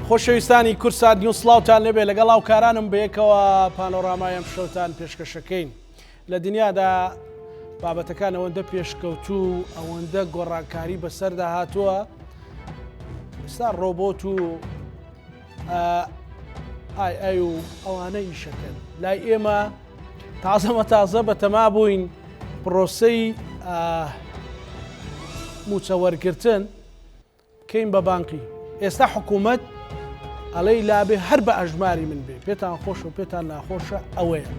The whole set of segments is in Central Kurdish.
خۆشەویستانی کورسان نیوز سڵاوتان لەبێ لەگەڵ هاوکارانم بەیەکەوە پانۆرامای ئەم شەوتان پێشکەشەکەین. لە دنیادا بابەتەکان ئەوەندە پێشکەوتوو ئەوەندە گۆڕانکاری بەسەردا هاتووە، ئێستا ڕۆبۆت و ئای و ئەوانە ئیشەکەن لای ئێمە تازە بەتەما بووین پرۆسەی موچە وەرگرتن بکەین بە بانقی. ئێستا حکوومەت ئەڵەی لابێ هەر بە ئەژماری من بێ، پێتان خۆش و پێتان ناخۆشە ئەوەیە.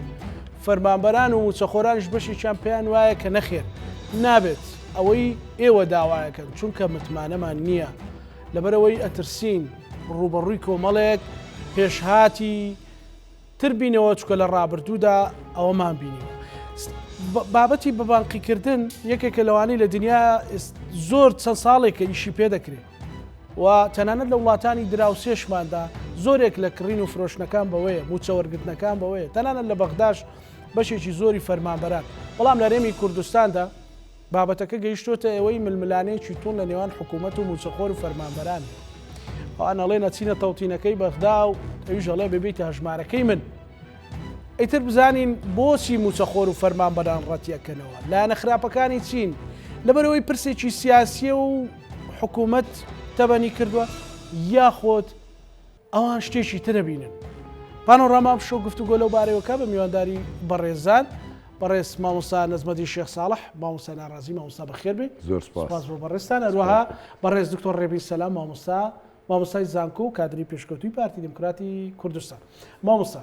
فەرمانبەران و موچەخۆرانش بەشێکیان پێیان وایە کە نەخێر نابێت ئەوەی ئێوە داوایەکەن، چونکە متمانەمان نییە لەبەرەوەی ئەترسین ڕوبەڕووی کۆمەڵێک پێشهاتی تربینەوە، چکە لە ڕابردوودا ئەوەمان بینیوە. بابەتی بە بانقیکردن یەکێکە لەوانەی لە دنیا زۆر چەند ساڵێکە ئیشی پێ دەکرێت و تەنانەت لە وڵاتانی دراوسێشماندا زۆرێک لە کڕین و فرۆشتنەکان بەوەیە، موچە وەرگرتنەکان بەوەیە، تەنانەت لە بەغداش بەشێکی زۆری فەرمانبەران. بەڵام لە هەرێمی کوردستاندا بابەتەکە گەیشتۆتە ئەوەی ململانەیەکی تون لە نێوان حکوومەت و موچەخۆر و فەرمانبەران. ئەوان ئەڵێ نەچینە تەوتینەکەی بەغدا و ئەویش ئەڵێ ببیتە هەژمارەکەی من. ئەیتر بزانین بۆچی موچەخۆر و فەرمانبەران ڕەتیەکەنەوە لایەنە خراپەکانی چین، لەبەرەوەی پرسێکی سیاسیە و حکوومەت تەبەنی کردووە یاخۆت ئەوان شتێکی ترە بینن. پانۆڕاما شۆ گفتوگۆ لەو بارەیەوەکە بە میوانداری بەڕێزان بەڕێز مامۆستا نەزمەدی شێخ ساڵح، مامۆستا ناڕازی، مامۆستا بەخێر بێ. زۆر سپاس بۆ بەڕێستان. هەروەها بەڕێز دکتۆر ڕێبی سەلام مامۆستای زانکۆ و کادری پێشکەوتووی پارتی دموکراتی کوردستان. مامۆستا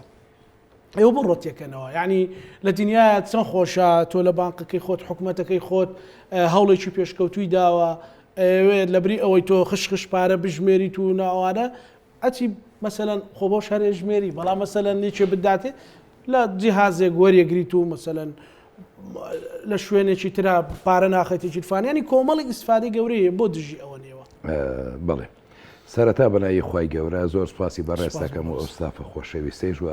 ئێوە بۆ ڕۆتیەکەنەوە، یعنی لە دنیا چەند خۆشە تۆ لە بانقەکەی خۆت حکوومەتەکەی خۆت هەوڵێکی پێشکەوتووی داوە، لەبری ئەوەی تۆ خشخش پارە بژمێریت و ناوانە ئەچی مەسەلەن خۆ بۆ شارێ ژمێری، بەڵام مەسەلەن نیچێ بداتێ لە جیهازێک وەریەگریت و مەسەلەن لە شوێنێکی ترا پارە ناخەتێکی فانیانی کۆمەڵی ئیسفادەی گەورەیە بۆ دژی ئەوە نێوە. بڵێ سەرەتا بەلای خوای گەورە زۆر سپاسی بەڕێستەکەم و ئەوستافە خۆشەویستەیش و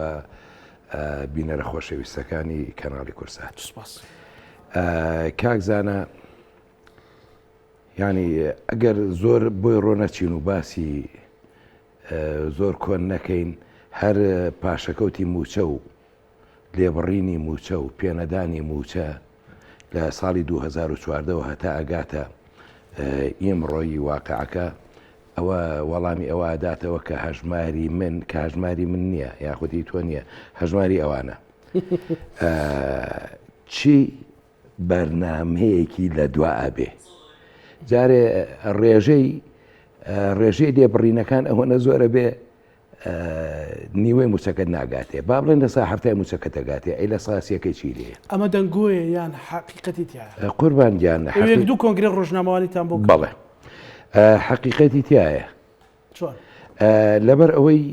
بینەرە خۆشەویستەکانی کەناڵی کورسان. سپاس. کاکزانە ینی ئەگەر زۆر بۆی ڕۆنەچین و باسی زۆر کۆن نەکەین، هەر پاشەکەوتی موچە و لێبڕینی موچە و پێنەدانی موچە لە ساڵی 2014 هەتا ئەگاتە ئیمڕۆیی واقعەکە ئەوە وەڵامی ئەوە ئاداتەوە کە هەژماری من کە هەژماری من نییە یاخودی تۆ نییە، هەژماری ئەوانە. چی بەرنامەیەکی لە دوا ئەبێ جارێ ڕێژەی لێبڕینەکان ئەوەنە زۆرە بێ نیوەی موچەکەت ناگاتێ، با بڵێن لە سا هەفتای موچەکەت دەگاتێ، ئەی لە ساسیەکەی چی لێ ئەمە دەنگۆیە یان حقیقەتی تایە؟ قوربان گیان دوو کۆنگرێ ڕۆژنامەوانیتان بۆ بڵێ حقیقەتی تایە. چۆن؟ لەبەر ئەوەی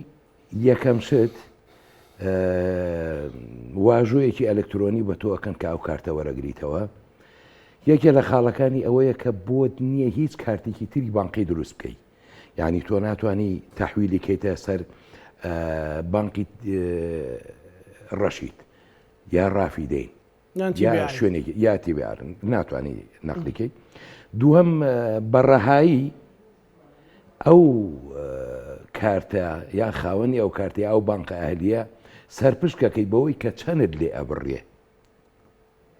یەکەم شت واژۆیەکی ئەلکترۆنی بە تۆەکەن کە ئەو کارتە وەرەگریتەوە. یەکێ لە خاڵەکانی ئەوەیە کە بۆت نییە هیچ کارتێکی تری بانقی دروست بکەیت، یعنی تۆ ناتوانانی تەحویلی کەیتە سەر بانقی ڕەشید یا ڕافیدەین یا شوێنێکی یا تیبیارن ناتوانانی نەقلیکەیت. دووەم بەڕەهایی ئەو کارتە یا خاوەنی ئەو کارتی ئەو بانقە ئەهلیە سەرپشکەکەیت بەوەی کە چەند لێ ئەبڕێ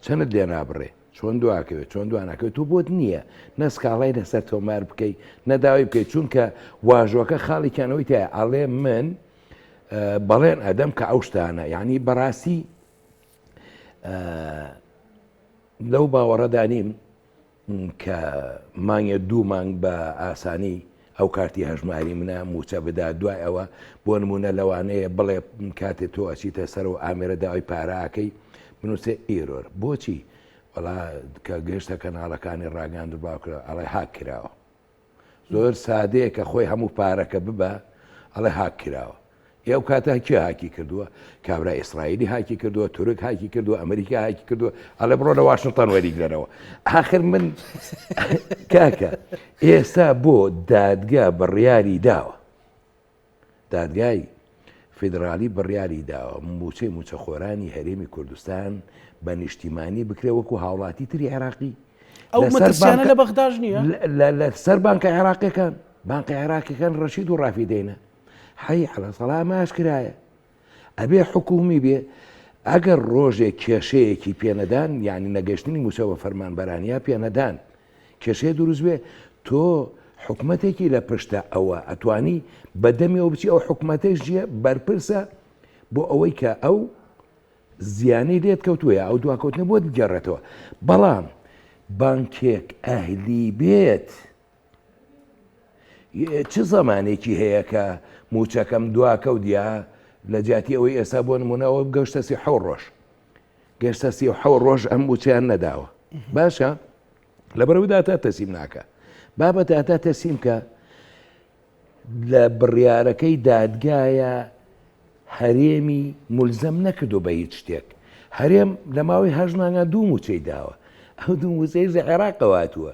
چەند لێ نابڕێ، چۆن دواکەوێت چۆن دواناکەوێت تو بۆت نییە نەسکاڵای لەسەر تۆمار بکەیت نەداوای بکەیت، چونکە واژۆکە خاڵێکیانەوەی تایە ئەڵێ من بەڵێن ئەدەم کە ئەو شتانە، یعنی بەڕاستی لەو باوەڕەدانیم کە مانگە دوو مانگ بە ئاسانی ئەو کارتی هەژماری منە موچە بدا، دوای ئەوە بۆ نمونە لەوانەیە بڵێ کاتێ تۆ ئەچیتە سەر و ئامێرە داوای پاراکەی بنووسێ ئیرۆر. بۆچی؟ وەڵا کە گەشتە کەناڵەکانی ڕاگەاند باوکرا ئەڵێ هاک کراوە. زۆر سادەیە کە خۆی هەموو پارەکە ببە ئەڵێ هاک کراوە. ئێو کاتە کێ هاکی کردووە؟ کابرا ئیسرائیلی هاکی کردووە، تورک هاکی کردووە، ئەمریکا هاکی کردووە، ئەڵێ بڕۆ لە واشنگتن وەریگرەوە. آخر من کاکە ئێستا بۆ دادگا بڕیاری داوە، دادگای فیدرالی بڕیاری داوە موچەی موچەخۆرانی هەرێمی کوردستان بە نیشتیمانی بکرێ وەکو هاوڵاتی تری عێراقی. ئەو مەترسیانە لە بەغداژ نییە؟ لە سەر بانکە عێراقیەکان بانقی عێراقیەکان ڕەشید و ڕافیدەینە. حي على سەڵام ئاشکرایە ئەبێ حکومی بێ ئەگەر ڕۆژێک کێشەیەکی پێنەدان یعنی نەگەشتنی موسە بە فەرمانبەرانیا پێنەدان کێشەیە دروست بێ تۆ حکومەتێکی لە پشتە ئەوە ئەتوانی بەدەمیەوە بچی ئەو حکومەتەش ژیە بەرپرسە بۆ ئەوەی کە ئەو زیانی لێت کەوتووە ئەو دواکەوتنە بۆت بگەڕێتەوە بەڵام بانکێک ئەهلی بێت چ زەمانێکی هەیە کە موچەکەم دواکەوتیا لە جیاتی ئەوەی ئێستا بۆ نمونەوە گەشتە 37 ڕۆژ گەشتە 37 ڕۆژ ئەم موچیان نەداوە باشە لەبەرەوەی تا تەسیم ناکە بابەتە تا تەسیم کە لە بڕیارەکەی دادگایە هەرێمی مولزەم نەکردو بە هیچ شتێک هەرێم لە ماوەی 8 مانگە 2 موچەی داوە ئەو 2 موچەیش لە عێراقەواتووە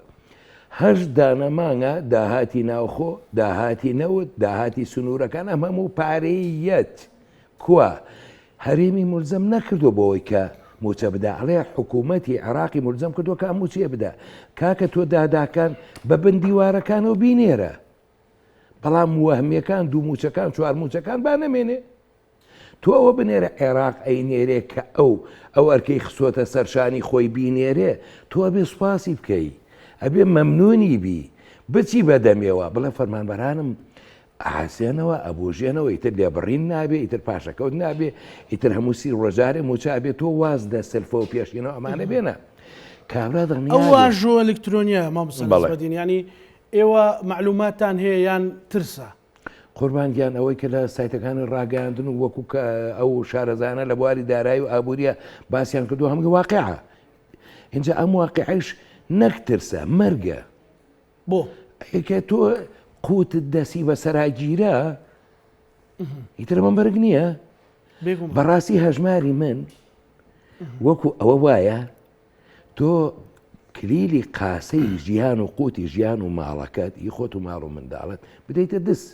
8 دانەمانگە داهاتی ناوخۆ داهاتی نەوت داهاتی سنوورەکان ئەم هەموو پارەیەت کووە هەرێمی مولزەم نەکردو بۆەوەی کە موچە بدا ئەڵێ حکوومەتی عێراقی مولزەم کردووە کە موچیە بدا کاکە تۆ داداکان بە بندیوارەکانەوە بینێرە بەڵام وەهمیەکان 2 موچەکان 4 موچەکان با نەمێنێ تۆ ئەوە بنێرە عێراق ئەینێرێ کە ئەو ئەرکەی خسۆتە سەرشانی خۆی بینێرێ تۆ ئەبێ سوپاسی بکەی ئەبێ مەمنونی بی بچی بەدەمێەوە بڵێ فەرمانبەرانم ئاسێنەوە ئەبوژێنەوە ئیتر لێبڕین نابێ ئیتر پاشەکەوت نابێ ئیتر هەموو سی ڕۆژارێ موچە ئەبێ تۆ واز دە سلفە و پێشینەوە ئەمانە بێنە کابرا دڵنیا ئەو واژۆ ئەلکترۆنیە مامۆستا ینی ئێوە معلوماتان هەیە یان ترسە قوربانگیان ئەوەی کە لە سایتەکانی ڕاگەاندن و وەکو ئەو شارەزانە لە بواری دارایی و ئابوووریە باسییان کردو هەموو واقعە اینجا ئەم واقعیش نەکترسە مەرگە بۆ ئەکە تۆ قوتت دەسی بە سەراگیرە ئیتر من بەرگ نییە بەڕاستی هەژماری من وەکو ئەوە وایە تۆ کلیلی قاسەی ژیان و قوتی ژیان و ماڵەکەت ئی خۆت و ماڵ و منداڵت بدەیتە دەست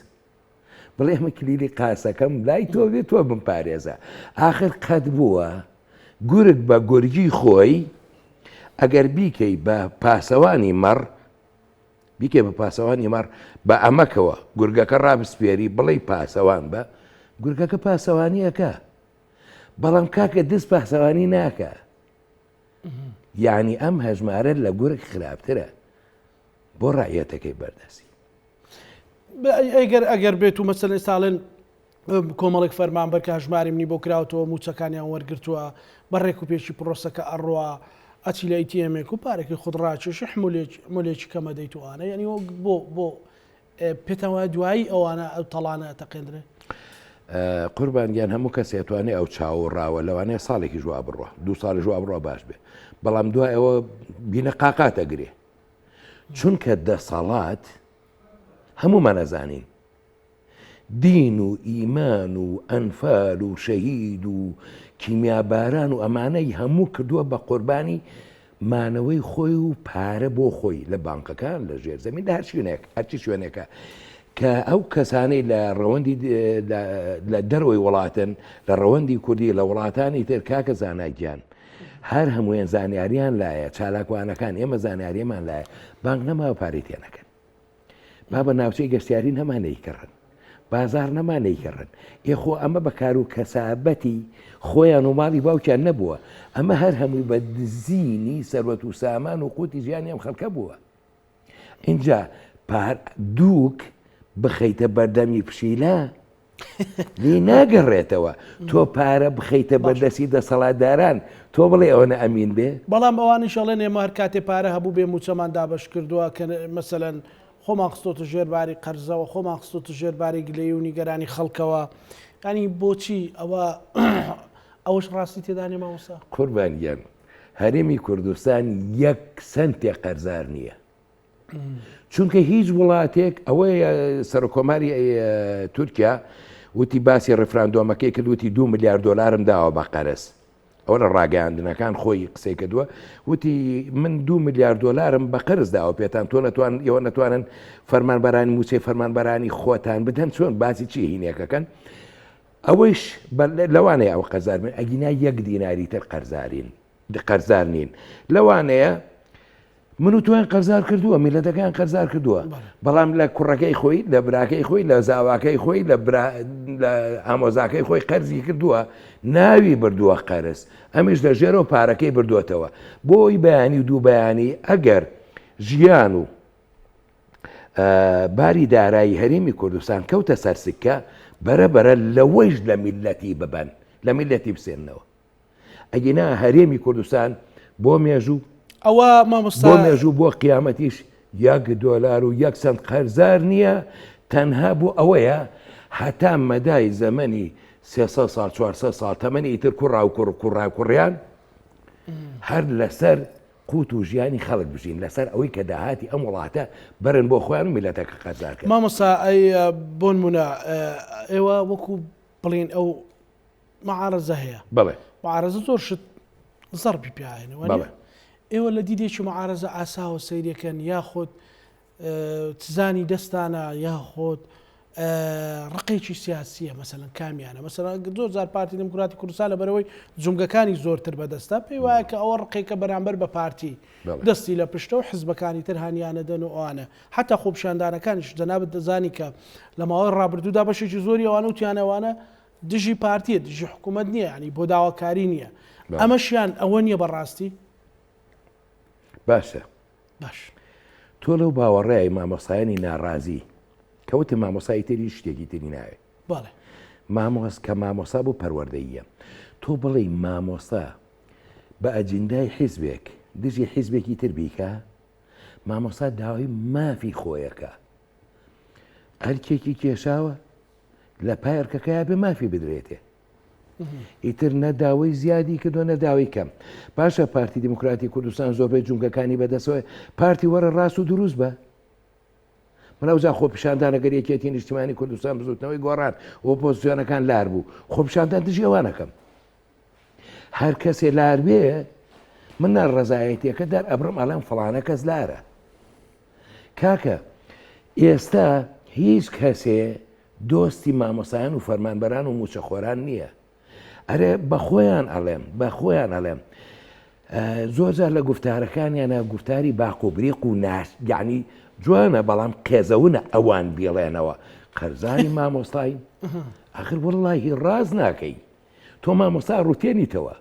بڵێ ئەمە کلیلی قاسەکەم لای تۆ بێت تۆ بمپارێزە ئاخر قەت بووە گورگ بە گورگی خۆی ئەگەر بیکەی بە پاسەوانی مەڕ بیکەی بە پاسەوانی مەڕ بە ئەمەکەوە گورگەکە ڕابسپێری بڵێ پاسەوان بە گورگەکە پاسەوانیەکە بەڵام کاکە دەست پاسەوانی ناکە یعنی ئەم هەژمارە لە گورگ خراپترە بۆ ڕایەتەکەی بەردەسی ئەگەر بێت و مەسەلەن ساڵن کۆمەڵێک فەرمانبەر کە هەژماری منی بۆ کراوەوە موچەکانیان وەرگرتووە بەڕێک و پێشی پرۆسەکە ئەڕوا ئەچی لە ئیتیمێک و پارێکی خودڕاکێش مولێکی کەمە دەیتوانە یعنی بۆ پێتەوە دوایی ئەوانە ئەو تەڵانە تەقێنرێ قوربانگیان هەموو کەس ئەتوانێت ئەو چاوەڕاوە لەوانەیە ساڵێکی ژوا بڕۆ 2 ساڵی ژوا بڕۆ باش بێ بەڵام دوای ئەوە بینە قاقات ئەگرێ چونکە دەسەڵات هەمومان نەزانین دین و ئیمان و ئەنفال و شەهید و کیمیاباران و ئەمانەی هەموو کردووە بە قوربانی مانەوەی خۆی و پارە بۆ خۆی لە بانکەکان لە ژێر زەمین لە هەرچی شوێنێکە کە ئەو کەسانەی لە ڕەوەندی لە دەروەوەی وڵاتن لە ڕەوەندی کوردی لە وڵاتانی تر کاکە زانایگیان هەر هەموویان زانیاریان لایە چالاکوانەکان ئێمە زانیاریەمان لایە بانک نەماوە پارەی تێنەکەن با بە ناوچەی گەشتیاری نەمانەیکردن بازار نەمانەیکردن ئێخۆ ئەمە بە کار و کەسابەتی خۆیان و ماڵی باوکیان نەبووە ئەمە هەر هەمووی بە دزینی سەروەت و سامان و قوتی ژیانی ئەم خەڵکە بووە اینجا دووک بخەیتە بەردەمی پشیلە لێ ناگەڕێتەوە تۆ پارە بخەیتە بەردەسی دەسەڵاتداران تۆ بڵێ ئەوەنە ئەمین بێ بەڵام ئەوانی شەڵێن ئێمە هەر کاتێ پارە هەبوو بێ موچەمان دابش کردووە کە مەسەلەن خۆمان خستۆتە ژێرباری قەرزەوە خۆمان خستۆتە ژێرباری گلەی و نیگەرانی خەڵکەوە ینی بۆچی ئەوەش ڕاستی تێدانی مامۆستا قوربانگیان هەرێمی کوردستان 1 سنتێ قەرزار نییە چونکە هیچ وڵاتێک ئەوەی سەرۆکۆماری تورکیا وتی باسی ڕفراندۆمەکەی کرد وتی 2 ملیارد دۆلارم داوە بە قەرز ئەوە لە ڕاگەاندنەکان خۆی قسەی کردووە وتی من 2 ملیارد دۆلارم بە قەرز داوە پێتان تۆ ئێوە نەتوانن فەرمانبەرانی موچەی فەرمانبەرانی خۆتان بدەن چۆن باسی چی هینێکەکەن ئەوەیش لەوانەیە ئەو قەرزار بن ئەگینا 1 دیناری تر قەرزار نین لەوانەیە من و تویان قەرزار کردووە میلەتەکان قەرزار کردووە بەڵام لە کوڕەکەی خۆی لە براکەی خۆی لە زاواکەی خۆی لە ئامۆزاکەی خۆی قەرزی کردووە ناوی بردووە قەرز ئەمیش لە ژێرەوە پارەکەی بردووەتەوە بۆی بەیانی و دوو بەیانی ئەگەر ژیان و باری دارایی هەرێمی کوردستان کەوتە سەرسکە بەرەبەرە لەوەیش لە میلەتی ببەن لە میلەتی بسێننەوە ئەگینا هەرێمی کوردستان بۆ مێژوو ئەوە بۆ مامۆستا مێژوو بۆ قیامەتیش $1 و 1 قەرزار نییە تەنها بۆ ئەوەیە هەتا مەدای زەمەنی 300 ساڵ 400 ساڵ تەمەنی ئیتر کوڕاکوڕیان هەر لەسەر قوت و ژیانی خەڵک بژین لەسەر ئەوەی کە داهاتی ئەم وڵاتە بەرن بۆ خۆیان و میلەتەکە قەرزار کرد مامۆستا ئەی بۆ نمونە ئێوە وەکو بڵین ئەو معارەزە هەیە بەڵێ معارەزە زۆر شت زەربی پیاهێنەوە بەڵێ ئێوە لە دیدێکی معارەزە ئاساوە سەیرەکەن یاخۆت تزانی دەستانە یاخۆت ڕقێکی سیاسیە مەسەلەن کامیانە مەسەلەن زۆر جار پارتی دموکراتی کوردستان لە بەرەوەی جومگەکانی زۆرتر بەدەستە پێی وایە کە ئەوە ڕقێکە بەرامبەر بە پارتی دەستی لە پشتە و حزبەکانی تر هانیانە دەن و ئەوانە حتا خۆپشاندانەکانیش جەنابەت دەزانی کە لە ماوەی ڕابردوودا بەشێکی زۆری ئەوانە وتیانەوانە دژی پارتیە دژی حکوومەت نییە ینی بۆ داواکاری نییە ئەمەشیان ئەوە نییە بەڕاستی باشە باش تۆ لەو باوەڕێی مامۆسایانی ناڕازی کەوتە مامۆسایی تری شتێکی تری ناوێت بەڵێ مامۆس کە مامۆسا بۆ پەروەردەییە تۆ بڵێ مامۆستا بە ئەجندای حیزبێک دژی حیزبێکی تر بیکە مامۆسا داوای مافی خۆیەکە هەرکێکی کێشاوە لە پایەرکەکەیا بێ مافی بدرێتێ ئیتر نەداوای زیادی کردو نەداوای کەم پاشە پارتی دموکراتی کوردستان زۆربەی جونگەکانی بەدەستەوە پارتی وەرە ڕاست و دروست بە منەوجا خۆپیشاندانەگەر یەکێتی نیشتیمانی کوردستان بزوتنەوەی گۆڕان ئۆپۆزیسیۆنەکان لار بوو خۆپیشاندان دژی ئەوانەکەم هەر کەسێ لار بێ من ڕەزایەتیەکە دەر ئەبرم ئەڵێم فڵانە کەس لارە کاکە ئێستا هیچ کەسێ دۆستی مامۆسایان و فەرمانبەران و موچەخۆران نییە ئەرێ بەخۆیان ئەڵێم زۆرجار لە گفتارەکانیانە گفتاری باق و بریق و ناش یعنی جوانە بەڵام قێزەونە ئەوان بێڵێنەوە قەرزانی مامۆستای ئاخر وەڵڵاهی ڕاز ناکەی تۆ مامۆستا ڕوتێنیتەوە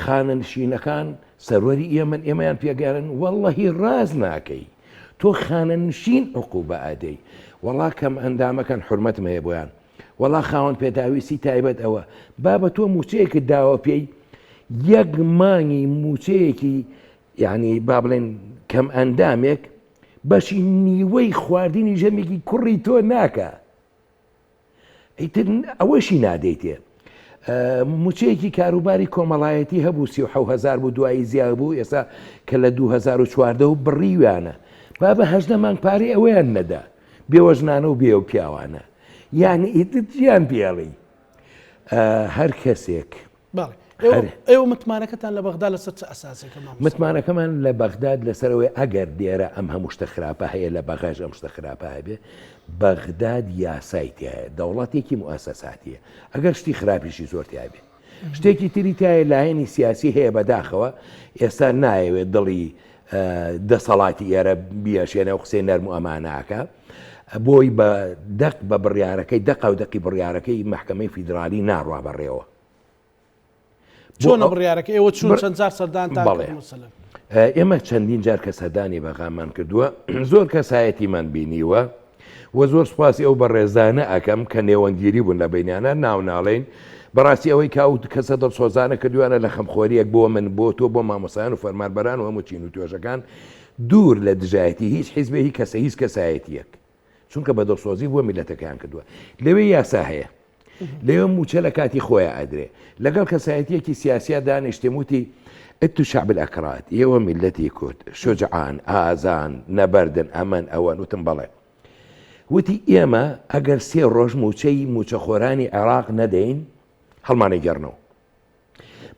خانەنشینەکان سەروەری ئێمەیان پێگەرن وەڵڵاهی ڕاز ناکەی تۆ خانەنشین عقوبە ئادەی وەڵا کەم ئەندامەکەن حرمەتم هەیە بۆیان وەڵا خاوەن پێداویستی تایبەت ئەوە با بە تۆ موچەیەکت داوە پێی یەک مانگی موچەیەکی یعنی با بڵێن کەم ئەندامێک بەشی نیوەی خواردنی ژەمێکی کوڕی تۆ ناکە ئیتر ئەوەشی نادەیتێ موچەیەکی کاروباری کۆمەڵایەتی هەبوو 37,000 بوو دوایی زیاد بوو ئێستا کە لە 2014 و بڕیویانە با بە 18 مانگ پارەی ئەوەیان نەدا بێوەژنانە و بێ و پیاوانە یعنی ئیتر گیان پێڵی هەر کەسێک ئێوە متمانەکەتان لە بەغدا لەسەر چ ئەساسێکە متمانەکەمان لە بەغداد لەسەرەوەی ئەگەر دێرە ئەم هەموو شتە خراپە هەیە لە بەغاژ ئەم شتە خراپە هەبێ بەغداد یاسایتی هەیە دەوڵەتێکی مؤسساتیە ئەگەر شتی خراپیشی زۆرتی هەبێ شتێکی تری تایە لایەنی سیاسی هەیە بەداخەوە ئێستا نایەوێت دڵی دەسەڵاتی ئێرە بیاشێنە و قسەی نەرم و ئەماناکە بۆی بە دەق بە بڕیارەکەی دەق و دەقی بڕیارەکەی محکەمەی فیدرالی ناڕوا بەڕێەوە چۆنە بڕیارەکە ئێوە چون چەند جار سەردانتان ئێمە چەندین جار کە سەردانی بەغامان کردووە زۆر کەسایەتیمان بینیوە و زۆر سوپاسی ئەو بەڕێزانە ئەەکەم کە نێوەندگیری بوون لە بینیانە ناوناڵین بەڕاستی ئەوەی کاوت کەسە دڵسۆزانە کردوانە لە خەمخۆریەک بۆ من بۆ تۆ بۆ مامۆسایان و فەرمانبەران و هەموو چین و توێژەکان دوور لە دژایەتی هیچ حیزبێکی کەسە هیچ کەسایەتیەک چونکە بە دڵسۆزی بۆ میلەتەکەیان کردووە لەوێ یاسا هەیە لەوێ موچە لە کاتی خۆیان ئەدرێ لەگەڵ کەسایەتیەکی سیاسیا دانیشتێموتی ئەتو شعب الأكراد ئێوە میلەتی کورد شجعان ئازان نەبەردن ئەمەن ئەوەن وتم بەڵێ وتی ئێمە ئەگەر 3 ڕۆژ موچەی موچەخۆرانی عێراق نەدەین هەڵمانە گەڕنەوە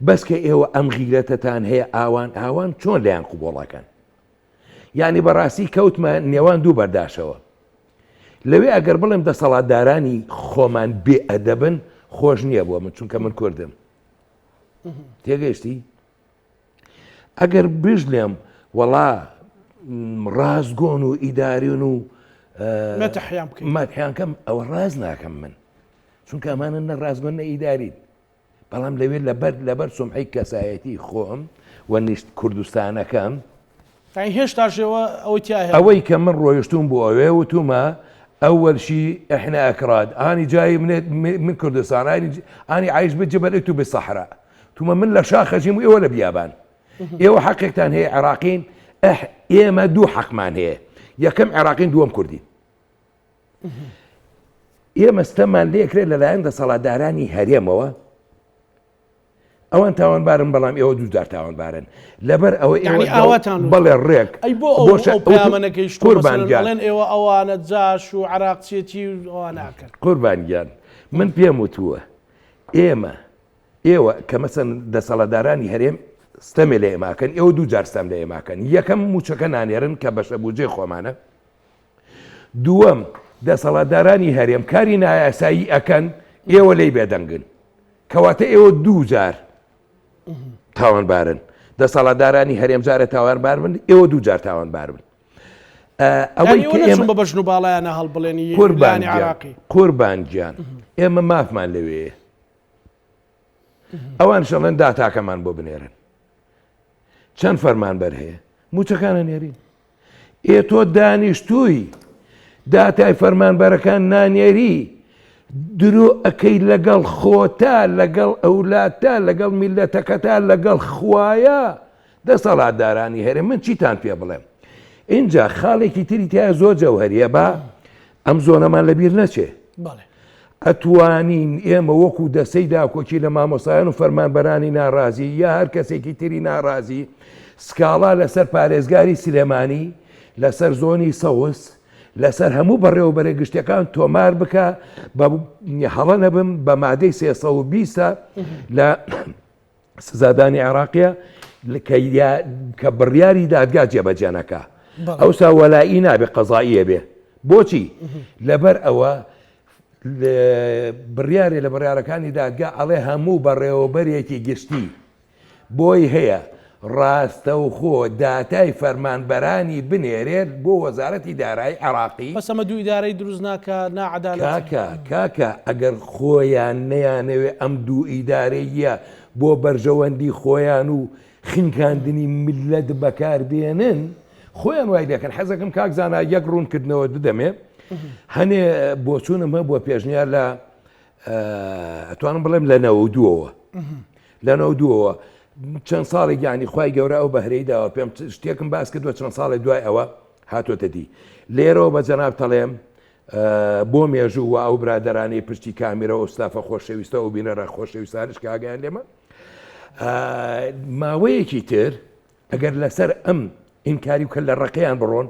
بەس کە ئێوە ئەم غیرەتتان هەیە ئاوان چۆن لەیان قوبوڵەکەن یعنی بەڕاستی کەوتمە نێوان دوو بەرداشەوە لەوێ ئەگەر بڵێم دەسەڵاتدارانی خۆمان بێ ئەدەبن خۆش نییە بووە من چونکە من کوردم تێگەیشتی ئەگەر بژلێم وەڵا ڕازگۆن و ئیداریون و مەتەحیان بکەین ماتحیانکەم ئەوە ڕاز ناکەم من چونکە ئەمانە نە ڕازگۆن نە ئیدارین بەڵام لەوێت لەبەر سمعی کەسایەتی خۆم و نیشت کوردستانەکەم هێشتا ژێوە ئەوەی تیا هەیە ئەوەی کە من ڕۆیشتوم بۆ ئەوێ وتومە ئەوەل شي احنا اكراد اني جاي من كردستان اني عايش بالجبل انتو بالصحراء ثم من لا شاخ جيم ولا بيابان ايوا حقيقة هي عراقيين ايما دو حق مان هي يا كم عراقيين دوم كردين ايما استمان ليك لا عند صلاة داراني هريموا ئەوان تاوان بارن بەڵام ئێوە دوودار تاوان بارن لەبەر ئەوە بەڵێ ڕێک ئەی بۆ ئەو پامەەکەیشتڵێن ئێوە ئەوانە جاش و عراقچێتی ئەوە ناکەن قوربانگیان من پێم وتووە ئێوە کە مەسەن دەسەڵەدارانی هەرێم ستەمێ لە ئێماکەن ئێوە دوو جار ستەم لە ئێماکەن یەکەم موچەکە نانێرن کە بەشە بودجێ خۆمانە دووەم دەسەڵەدارانی هەرێم کاری نایاسایی ئەکەن ئێوە لێی بێدەنگن کەواتە ئێوە دوو جار تاوان بارن دەسەڵاتدارانی هەرێم جارە تاوان بار بن ئێوە دوو جار تاوان بار بن ئەوەی کە ئێمە بە بەژن و باڵایانە هەڵبڵێنی قوربانی عراقی قوربانگیان ئێمە مافمان لەوێ ئەوان شەڵێن داتاکەمان بۆ بنێرن چەند فەرمانبەر هەیە موچەکانە نێرین تۆ دانیشتووی داتای فەرمانبەرەکان نانێری درۆ ئەەکەی لەگەڵ خۆتا لەگەڵ ئەولاتە لەگەڵ میلەتەکەتا لەگەڵ خوایە دەسەڵاتدارانی هەرێ من چیتان پێ بڵێم اینجا خاڵێکی تری تایە زۆر جەوهەریە بە ئەم زۆنەمان لەبیر نەچێ ئەتوانین ئێمە وەکو دەسەی داکۆکی لە مامۆسایان و فەرمانبەرانی ناڕازی یا هەر کەسێکی تری ناڕازی سکاڵا لەسەر پارێزگاری سلێمانی لەسەر زۆنی سەوس لەسەر هەموو بەڕێوەبەرە گشتەکان تۆمار بکە بە هەڵە نەبم بە مادەی 320 لە سزادانی عێراقیە کە بڕیاری دادگا جێبەجێنەکە ئەوسا وەلایی نابێ قەزاییە بێ بۆچی لەبەر ئەوە بڕیارێ لە بڕیارەکانی دادگا ئەڵێ هەموو بەڕێوەبەرێکی گشتی بۆی هەیە ڕاستە و خۆ داتای فەرمانبەرانی بنێرێت بۆ وەزارەتی دارایی عێراقی بەس ئەمە دوو ئیدارەی دروست ناکە ناعەدالەت کاکە ئەگەر خۆیان نەیانەوێ ئەم دوو ئیدارەیە بۆ بەرژەوەندی خۆیان و خینکاندنی میلەت بەکاربێنن خۆیان وای دەکەن حەزەکەم کاکزانە یەک ڕوونکردنەوە دەمێ هەنێ بۆچوونم هە بۆ پێشنیار لە ئەتوانم بڵێم لە نەوەدووەوە چەند ساڵێک یانی خوای گەورە ئەو بەهرەیداوە پێم شتێکم باس کردووە چەند ساڵی دوای ئەوە هاتۆتە دی لێرەوە بە جەناب تەڵێم بۆ مێژوو و ئەو برادەرانی پشتی کامیرە ئۆستافە خۆشەویستە و بینەرە خۆشەویستانش کە ئاگیان لێمە ماوەیەکی تر ئەگەر لەسەر ئەم ئینکاری وکە لە ڕقەیان بڕۆن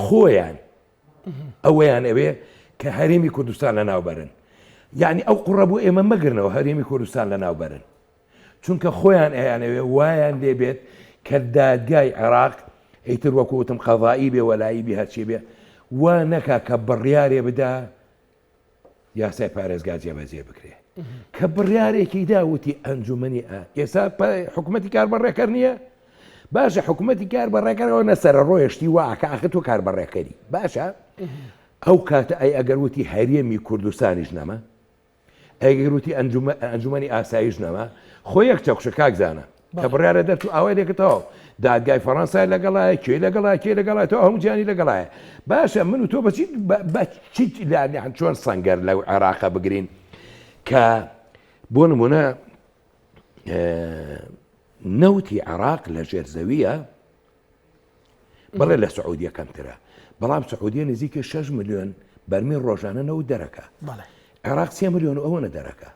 خۆیان ئەوەیان ئەوێ کە هەرێمی کوردستان لە ناوبەرن یعنی ئەو قوڕەبوو ئێمە مەگرنەوە هەرێمی کوردستان لە ناوبەرن چونکە خۆیان ئەیانەوێ وایان لێبێت کە دادگای عێراق ئەیتر وەکوتم قەضایی بێ وەلایی بێ هەرچی بێ وا نەکا کە بڕیارێ بدا یاسای پارێزگا جێبەجێ بکرێ کە بڕیارێکی داوتی ئەنجومەنی ئێستا حکوومەتی کاربەڕێکەر نییە باشە حکوومەتی کاربەڕێکەرەوە نەسەرە ڕۆیشتی واکە ئاخر تۆ کاربەڕێکەری باشە ئەو کاتە ئەی ئەگەروتی هەرێمی کوردستانیش نەما ئەگەروتی ئەنجومەنی ئاساییش نەما خۆ یەک چەقشە کاکزانە کە بڕیارە دەرچوو ئاوای دێکێتەوە دادگای فەڕەنسای لەگەڵایە کێ لەگەڵای کێ لەگەڵایەوە هەموو جیانی لەگەڵایە باشە من و تۆ بەچیت لایەن چۆن سەنگەر لەو عێراقە بگرین کە بۆ نمونە نەوتی عێراق لە ژێرزەویە بەڵێ لە سعودیە کەمترە بەڵام سعودیە نزیکە 6 ملیۆن بەرمیل ڕۆژانە نەوت دەرەکە عێراق 3 ملیۆن ئەوەنە دەرەکە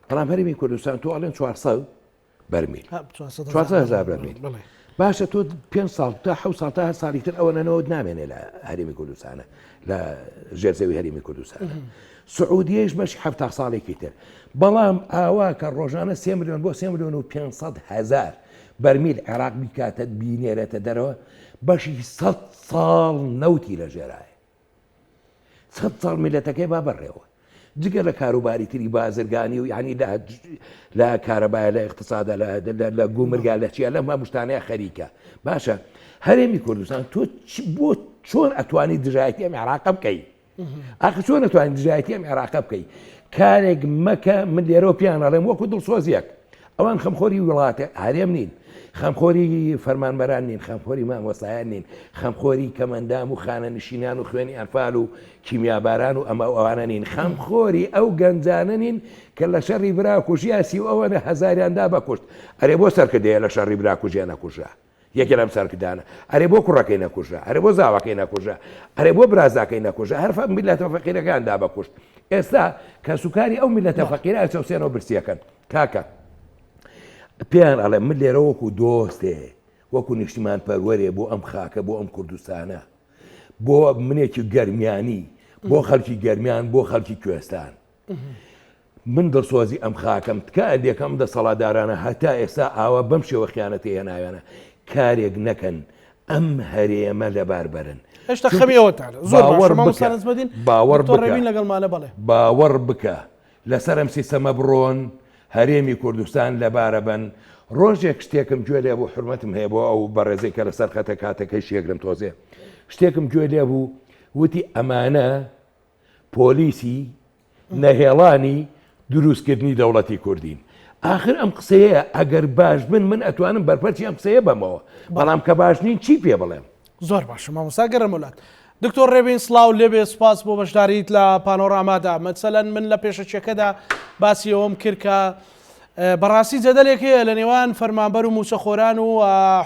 بەڵام هەرێمی کوردستان تۆ ئەڵێن 400 بەرمیل 400,000 بەرمیل باشە تۆ 5 ساڵ تا 7 ساڵ تا ساڵی تر ئەوەنەوەت نامێنێ لە هەرێمی کوردستانە لە ژێرزەوی هەرێمی کوردستانە سعودیەش بەشی 7 ساڵێکی تر بەڵام ئاوا کە ڕۆژانە 3 ملیۆن بۆ 3 ملیۆن و 500,000 بەرمیل عێراق بیکاتە بینێرێتە دەرەوە بەشی 100 ساڵ نەوتی لە ژێرایە 100 ساڵ میلەتەکەی با بەڕێوە جگە لە کاروباری تری بازرگانی و یعنی لە کارەبایە لە اقتصادە لە گومرگا لە چیە لەم هەموو خەریکە باشە هەرێمی کوردستان تۆ بۆ چۆن ئەتوانی دژایەتی ئەم عێراق بکەی ئاخر چۆن ئەتوانی دژایەتی ئەم عێراق بکەی کارێک مەکە من لێرەوە پیان ئەڵێم وەکو دڵسۆزیەک ئەوان خەمخۆری وڵاتە هەرێم نین خەمخۆری فەرمانبەران نین خەمخۆری مامۆستایان نین خەمخۆری کەمەندام و خانە نشینان و خوێنی ئەنفال و کیمیاباران و ئەمە ئەوانە نین خەمخۆری ئەو گەنجانە نین کە لە شەڕی براکوژیاسی و ئەوەنە هەزاریاندا بەکوشت ئەرێ بۆ سەرکردەیە لە شەڕی براکوژیان نەکوژە یەکێ لەم سەرکردانە ئەرێ بۆ کوڕەکەی نەکوژە ئەرێ بۆ زاوەکەی نەکوژە ئەرێ بۆ برازاکەی نەکوژە هەرفە میلەتە فەقیرەکاندا بەکوشت ئێستا کە سوکاری ئەو میلەتە فەقیرە ئەچەوسێنەوە برسیەکەن کاکە پێیان ئەڵێ من لێرە وەکو دۆستێ وەکو نیشتیمان پەروەرێ بۆ ئەم خاکە بۆ ئەم کوردستانە بۆ منێکی گەرمیانی بۆ خەڵکی گەرمیان بۆ خەڵکی کوێستان من دڵسۆزی ئەم خاکەم تکە ئەندێکەم دەسەڵاتدارانە هەتا ئێستا ئاوە بەم شێوە خیانەتی هێناوێنە کارێک نەکەن ئەم هەرێمە لەبار بەرن هێشتا خەمیەوەتان باوەڕبین لەگەڵمانە بڵێ باوەڕ بکە لەسەر ئەم سیستەمە بڕۆن هەرێمی کوردستان لەبارە بن ڕۆژێک شتێکم گوێ لێ بوو حرمەتم هەیە بۆ ئەو بەڕێزەی کە لەسەر خەتە کاتەکەی شێگرم تۆزێ شتێکم گوێ لێ بوو وتی ئەمانە پۆلیسی نەهێڵانی دروستکردنی دەوڵەتی کوردین آخر ئەم قسەیە ئەگەر باش بن من ئەتوانم بەرپەرچی ئەم قسەیە بەمەوە بەڵام کە باش نین چی پێ بڵێم زۆر باشە مامۆستا گەڕم وڵات دکتۆر ڕێبین سڵاو لێبێ سپاس بۆ بەشداریت لە پانۆرامادا مەسەلەن من لە پێشەچەکەدا باسی ئەوم کرد کە بەڕاستی جەدەلێک هەیە لە نێوان فەرمانبەر و موچەخۆران و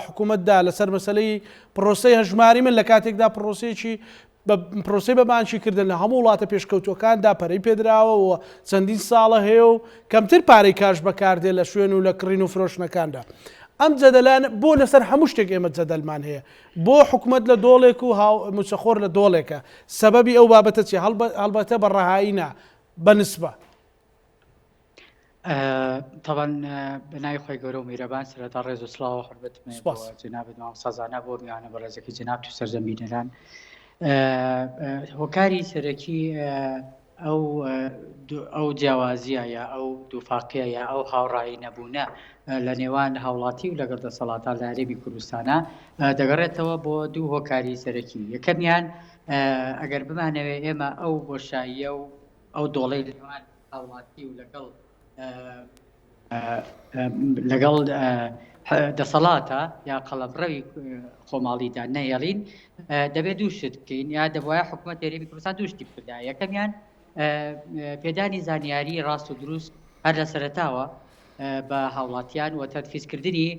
حکوومەتدا لەسەر مەسەلەی پرۆسەی هەژماری من لە کاتێکدا پرۆسەی بەبانشی کردن لە هەموو وڵاتە پێشکەوتوەکاندا پەرەی پێدراوە و چەندین ساڵە هەیە و کەمتر پارەی کاش بەکاردێ لە شوێن و لە کڕین و فرۆشتنەکاندا ئەم جەدەلان بۆ لەسەر هەموو شتێک ئێمە جەدەلمان هەیە بۆ حکوومەت لە دۆڵێک و موچەخۆر لە دۆڵێکە سەبەبی ئەو بابەتە چی هەڵبەتە بە ڕەهایینا بەنسبە طبعا بنای خۆی گەورە و میرەبان سەرەتا ڕێز و سڵاو حورمەتم جناب سازانە بۆ میوانە بەڕێزەکەی جناب تو سەرزەمینەران هۆکاری سەرەکی ئەو جیاوازیە یا ئەو دووفاقیە یا ئەو هاوڕایی نەبوونە لە نێوان هاوڵاتی و لەگەڵ دەسەڵاتان لە هەرێمی کوردستانە دەگەڕێتەوە بۆ دوو هۆکاری سەرەکی یەکەمیان ئەگەر بمانەوێ ئێمە ئەو بۆشاییە و ئەو دۆڵەی لەوان هاوڵاتی و لەگەڵ دەسەڵاتە یا قەڵەمڕەوی خۆماڵیدا نەهێڵین دەبێت دوو شت بکەین یا دەبواە حکوومەت هەرێمی کوردستان دوو شتی بکردا یەکەمیان پێدانی زانیاری ڕاست و دروست هەر لە سەرەتاوە بە هاوڵاتیان و تەدفیزکردنی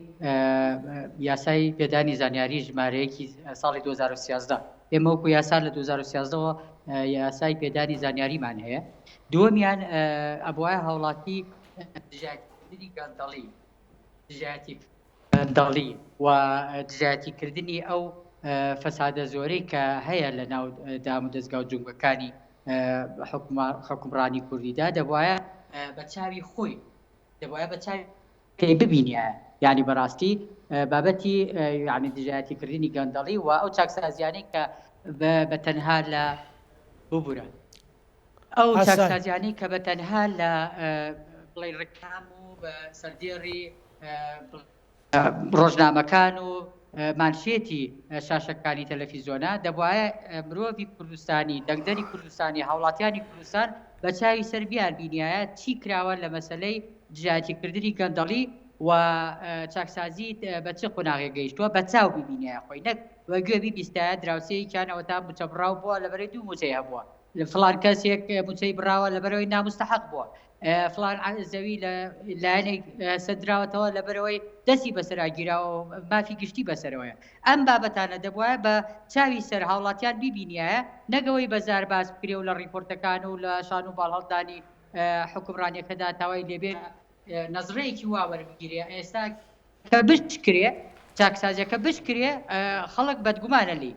یاسای پێدانی زانیاری ژمارەیەکی ساڵی 2013 ئێمە وەکو یاسا لە 2013ەوە یاسای پێدانی زانیاریمان هەیە دووەمیان ئەبوایە هاوڵاتی دژایەتیکردنی گەندەڵی دژایەتی و دژایەتیکردنی ئەو فەسادە زۆرەی کە هەیە لە ناو دام و دەستگا و جونگەکانی حکومڕانی کوردیدا دەبوایە بە چاوی خۆی دەبوایە بە چاوی پێی ببینیە یعنی بەڕاستی بابەتی یعنی دژایەتیکردنی گەندەڵی و ئەو چاکسازیانەی کە بە تەنها لە ببورن ئەو چاکسازیانەی کە بە تەنها لە بڵێ ڕکام و بە سەردێڕی ڕۆژنامەکان و مانشێتی شاشەکانی تەلەڤیزۆنە دەبوایە مرۆڤی کوردستانی دەنگدەری کوردستانی هاوڵاتیانی کوردستان بە چاوی سەربیان بینایە چی کراوە لە مەسەلەی دژایەتیکردنی گەندەڵی و چاکسازی بە چه قۆناغی گەیشتووە بە چاو ببینایە خۆی نەک وەگوێبی بیستایە دراوسەیەکیانەوە تا موچە بڕاو بووە لەبەرەی دوو موچەی هەبووە فڵان کەسێک موچەی بڕاوە لەبەرەوەی نامستەحەق بووە فڵان زەوی لە لایەنێک سەدراوەتەوە لەبەرەوەی دەستی بەسەراگیراوە مافی گشتی بەسەرەوەیە ئەم بابەتانە دەبوایە بە چاوی سەر هاوڵاتیان بیبینایە نەگەوەی بەزار باز بکرێ و لە ڕیپۆرتەکان و لە شان و باڵهەڵدانی حکومڕانیەکەدا تاوای لێبێ نەزڕەیەکی وا وەربگیرێ ئێستا کە بشکرێ چاکسازیەکە بشکرێ خەڵک بەدگومانە لی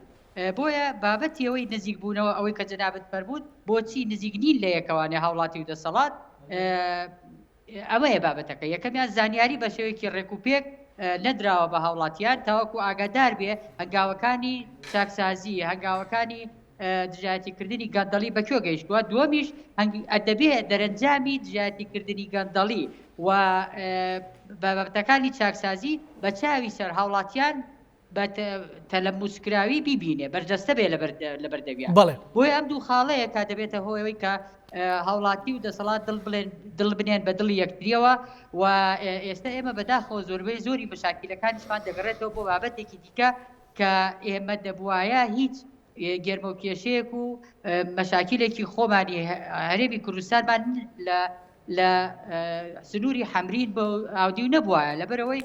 بۆیە بابەتی ئەوەی نزیک بوونەوە ئەوەی کە جەنابەت فەرموود بۆچی نزیک نین لە یەکەوانێ هاوڵاتی و دەسەڵات ئەوەیە بابەتەکە یەکەمیان زانیاری بە شێوەیەکی ڕێکوپێک نەدراوە بە هاوڵاتیان تاوەکو ئاگادار بێ هەنگاوەکانی چاکسازی هەنگاوەکانی دژایەتیکردنی گەندەڵی بەکوێ گەیشتووە دووەمیش ئەدەبێت دەرەنجامی دژایەتیکردنی گەندەڵی و بابەتەکانی چاکسازی بە چاوی سەر هاوڵاتیان بە تەلەموسکراوی بیبینێ بەردەستە بێ لە بەردەویان بۆی ئەم دوو خاڵەیە کا دەبێتە هۆیەوەی کە هاوڵاتی و دەسەڵات دڵ بنێن بە دڵی یەکتریەوە و ئێستا ئێمە بەداخەوە زۆربەی زۆری مەشاکیلەکانیشمان دەگەڕێتەوە بۆ بابەتێکی دیکە کە ئێمە دەبوایە هیچ گێرمە و کێشەیەک و مەشاکیلێکی خۆمانی هەرێمی کوردستانمان لە سنووری حەمرین بە ئاودی و نەبووایە لەبەرەوەی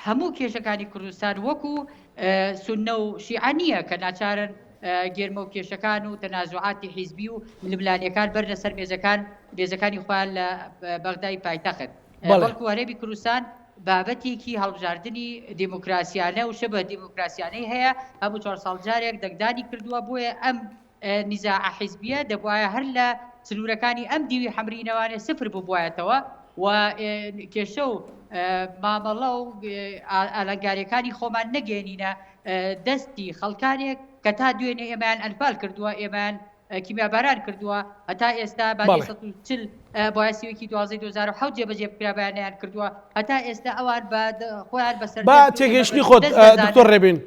هەموو کێشەکانی کوردستان وەکو سونە و شیعە نییە کە ناچارن گێرمە و کێشەکان و تەنازوعاتی حیزبی و ململانیەکان بەرنە سەر مێزەکانی خۆیان لە بەغدای پایتەخت بەڵکو هەرێمی کوردستان بابەتێکی هەڵبژاردننی دیموکراسیانە و شەبە دیموکراسیانەی هەیە هەموو 4 ساڵ جارێک دەنگدانی کردووە بۆیە ئەم نیزاع حیزبیە دەبوایە هەر لە سنوورەکانی ئەم دیوی حەمرینەوانێ سفر ببوایەتەوە و کێشە و مامەڵە و ئالەنگاریەکانی خۆمان نەگەێنینە دەستی خەڵکانێک کە تا دوێنێ ئێمەیان ئەنفال کردووە ئێمان کیمیاباران کردووە هەتا ئێستا با 140 بۆیاسیوەکی 2007 جێبەجێ بکرابیانیان کردووە هەتا ئێستا ئەوان خۆیان بەسەر با تێگەشتنی خۆت دکتۆر ڕێبین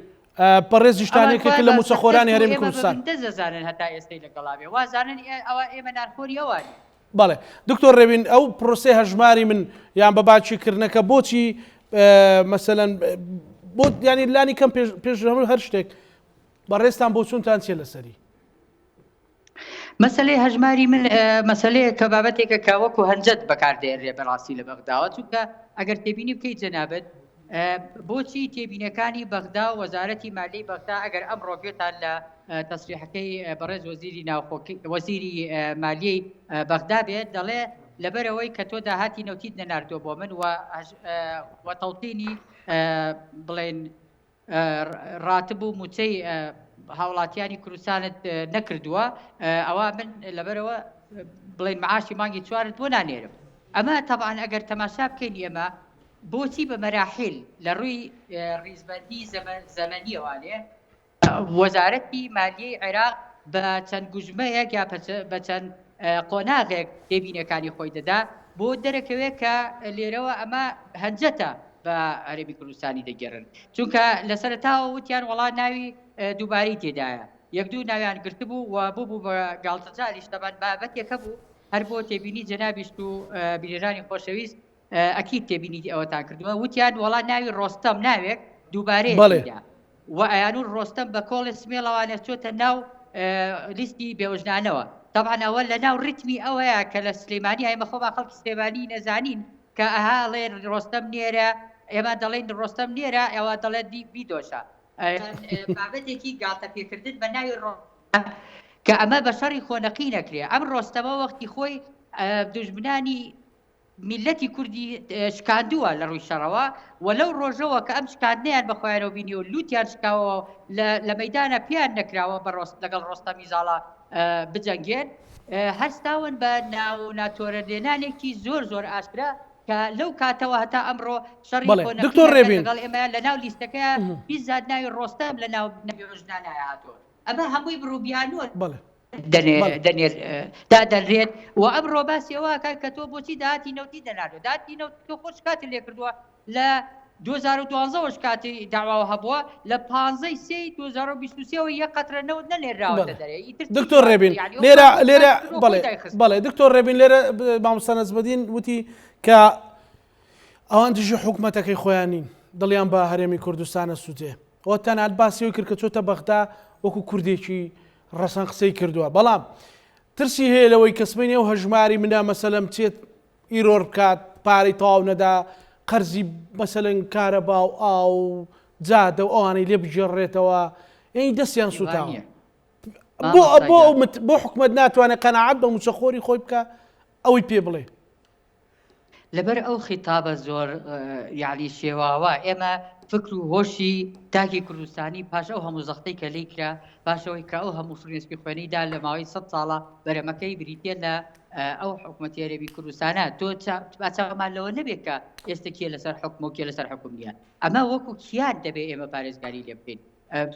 پەڕێز شتانێکێک لە موچەخۆرانی هەرێمی کوردستان دەزانن هەتا ئێستای لەگەڵاوێ وازانن ئەوە ئێمە نارخۆری ئەوانی بەڵێ دکتۆر ڕێبین ئەو پرۆسەی هەژماری من یان بە باچیکردنەکە بۆچی مەسەلەن بۆ ینی لانی کەم پێش هەر شتێک بەڕێستان بۆ چونتان چێ لەسەری مەسلەی هەژماری من مەسلەیە کە بابەتێکە کە وەکو هەنجەت بەکاردێنرێ بەڕاستی لە بەغداوە چونکە ئەگەر تێبینی بکەیت جەنابەت بۆچی تێبینەکانی بەغدا و وەزارەتی مالیەی بەغدا ئەگەر ئەمڕۆ گوێتان لە تەسریحەکەی بەڕێز وەزیری وەزیری مالیەی بەغدا بێت دەڵێ لەبەرەوەی کە تۆ داهاتی نەوتیت نەناردووە بۆ من و تەڵتینی بڵێن ڕاتب و موچەی هاوڵاتیانی کوردستانت نەکردووە ئەوە من لەبەرەوە بڵێن معاشی مانگی چوارت بۆ نانێرم ئەمە تەبعاً ئەگەر تەماشا بکەین ئێمە بۆچی بە مەراحیل لە ڕووی ڕیزبەندی زەمەنیەوانێ وەزارەتی مالیەی عێراق بە چەند گوژمەیەک یا بە چەند قۆناغێک تێبینەکانی خۆی دەدا بۆ دەرەکەوێت کە لێرەوە ئەمە هەنجەتە بە هەرێمی کوردستانی دەگەڕن چونکە لە سەرەتاوە وتیان وەڵا ناوی دووباری تێدایە یەک دوو ناویان گرتبوو و بوو بە گاڵتەجاریش دەبان بابەتێکە بوو هەر بۆ تێبینی جەنابیشت و بیرێژانی خۆشەویست ئەکید تێبینی ئەوەتان کردووە وتیان وەڵا ناوی ڕۆستەم ناوێک دووبارەیە و ئەیانور ڕۆستەم بە کۆڵی سمێڵەوانە چۆتە ناو لیستی بێوژنانەوە طبعا ئەوە لە ناو ڕیتمی ئەوەیە کە لە سلێمانی ئەمە خۆما خەڵکی سلێمانی نەزانین کە ئەها ئەڵێ ڕۆستەم نێرە ئێمە دەڵێن ڕۆستەم نێرە ئەوە دەڵێت بیدۆشە بابەتێکی گاڵتە پێکردن بە ناوی ڕۆستەم کە ئەمە بە شەڕی خۆنەقی نەکرێ ئەم ڕۆستەمە وەختی خۆی دوژمنانی میلەتی کوردی شکاندووە لە ڕووی شەڕەوە و لەو ڕۆژەوە کە ئەم شکاندنیان بەخۆیانەوە بینی و لوتیان شکاوە لە مەیدانە پیان نەکراوە بە لەگەڵ ڕۆستەمی زاڵە بجەنگێن هەستاون بە ناتۆرە لێنانێکی زۆر ئاشکرا کە لەو کاتەوە هەتا ئەمڕۆ شەڕی دکتۆر ڕێبین لەگەڵ ئێمە لە ناو لیستەکە بیزاد ناوی ڕۆستەم لە ناو ژنانایە هاتووە ئەمە هەمووی بڕووبیانوە دەنرێت و ئەمڕۆ باسیەوە کە تۆ بۆچی داهاتی نەوتی دەناردوە داهاتی نەوت تۆ خۆش کاتی لێ کردووە لە 2012 کاتی داواوە هەبووە لە 15/3/2023 یەک قەترە نەوت نەنێراوەتە دەرێ دکتۆر ڕێبین لێرە بەڵێ دکتۆر ڕێبین لێرە مامۆستا نەزمەدین وتی کە ئەوان دژی حکوومەتەکەی خۆیانین دڵیان بە هەرێمی کوردستانە سووتێ ئەوە تەنانەت باسیەوەی کرد کە چۆتە بەغدا وەکو کوردێکی ڕەسەن قسەی کردووە بەڵام ترسی هەیە لەوەی کەسبینی ئەو هەژماری منە مەسەلەم چێت ئیرۆر بکات پارەی تەواو نەدا قەرزی مەسەلەن کارەبا و ئاو جادە و ئەوانەی لێ بجێڕێتەوە ئەی دەستیان سوتاوە بۆ حکومەت ناتوانێت قەناعەت بە موچەخۆری خۆی بکە ئەوەی پێ بڵێ لەبەر ئەو خیتابە زۆر یالی شێواوە ئێمە فکر و هۆشی تاکی کوردستانی پاش ئەو هەموو زەختەی کە لی کرا پاشەوەی کە ئەو هەموو فرێنسکی خوێنیدا لە ماوەی 100 ساڵە بەرەمەکەی بریتە لە ئەو حکوومەتی هەرێمی کوردستانە تۆ چاومان لەوە نەبێت کە ئێستا کێ لەسەر حکوم و کێ لەسەر حکوم نیە ئەمە وەکو کیان دەبێت ئێمە پارێزگاری لێ بکەین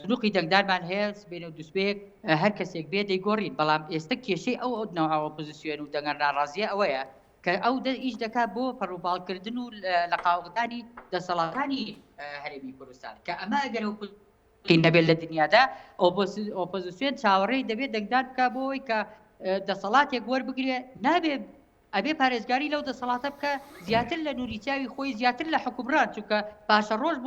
سنوقی دەنگدارمان هەیە سبێنە و دووسبەیەک هەر کەسێک بێ دەیگۆڕین بەڵام ئێستا کێشەی ئەو نەوع ئۆپۆزیسیۆن و دەنگە ناڕازیە ئەوەیە کە ئەو ئیش دەکات بۆ پەڕووباڵکردن و لە قاوەکانی دەسەڵاتانی هەرێمی کوردستان کە ئەمە ئەگەر نەبێت لە دنیادا ئۆپۆزیسیۆن چاوەڕێی دەبێت دەنگدار بکات بۆ ئەوەی کە دەسەڵاتێک وەربگرێ نابێت ئەبێ پارێزگاری لەو دەسەڵاتە بکە زیاتر لە نوری چاوی خۆی زیاتر لە حکومڕان چونکە پاشە ڕۆژ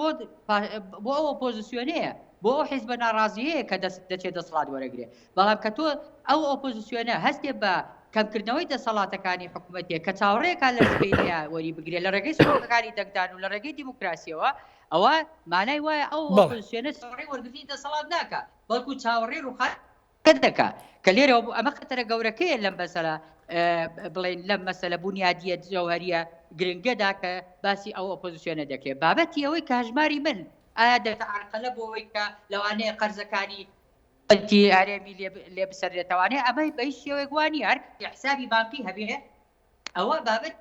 بۆ ئەو ئۆپۆزیسیۆنەیە بۆ ئەو حیزبە ناڕازیەیە کە دەچێت دەسەڵات وەرەگرێ بەڵام کە تۆ ئەو ئۆپۆزیسیۆنە هەستێ بە کەمکردنەوەی دەسەڵاتەکانی حکوومەتیە کە چاوەڕێکە لە سبەینەیە وەری بگرێت لە ڕێگەی سۆڵەکانی دەنگدان و لە ڕێگەی دیموکراسیەوە ئەوە مانای وایە ئەو ئۆپۆزیسیۆنە چاوەڕێی وەرگرتنی دەسەڵات ناکات بەڵکو چاوەڕێی ڕووخات دەکات کە لێرە ئەمە خەتەرە گەورەکەیە لەم مەسەلە بڵێن لەم مەسەلە بنیادیە جەوهەریە گرنگەدا کە باسی ئەو ئۆپۆزیسیۆنە دەکرێت بابەتی ئەوەی کە هەژماری من ئایا دەتەعەرقەلە بۆ ئەوەی کە لەوانەیە قەرزەکانی هەرێمی لێ بسەرێتەوانێ ئەمەی بە هیچ شێوەیەک وانی هەر حسابی بانکی هەبێ ئەوە بابەت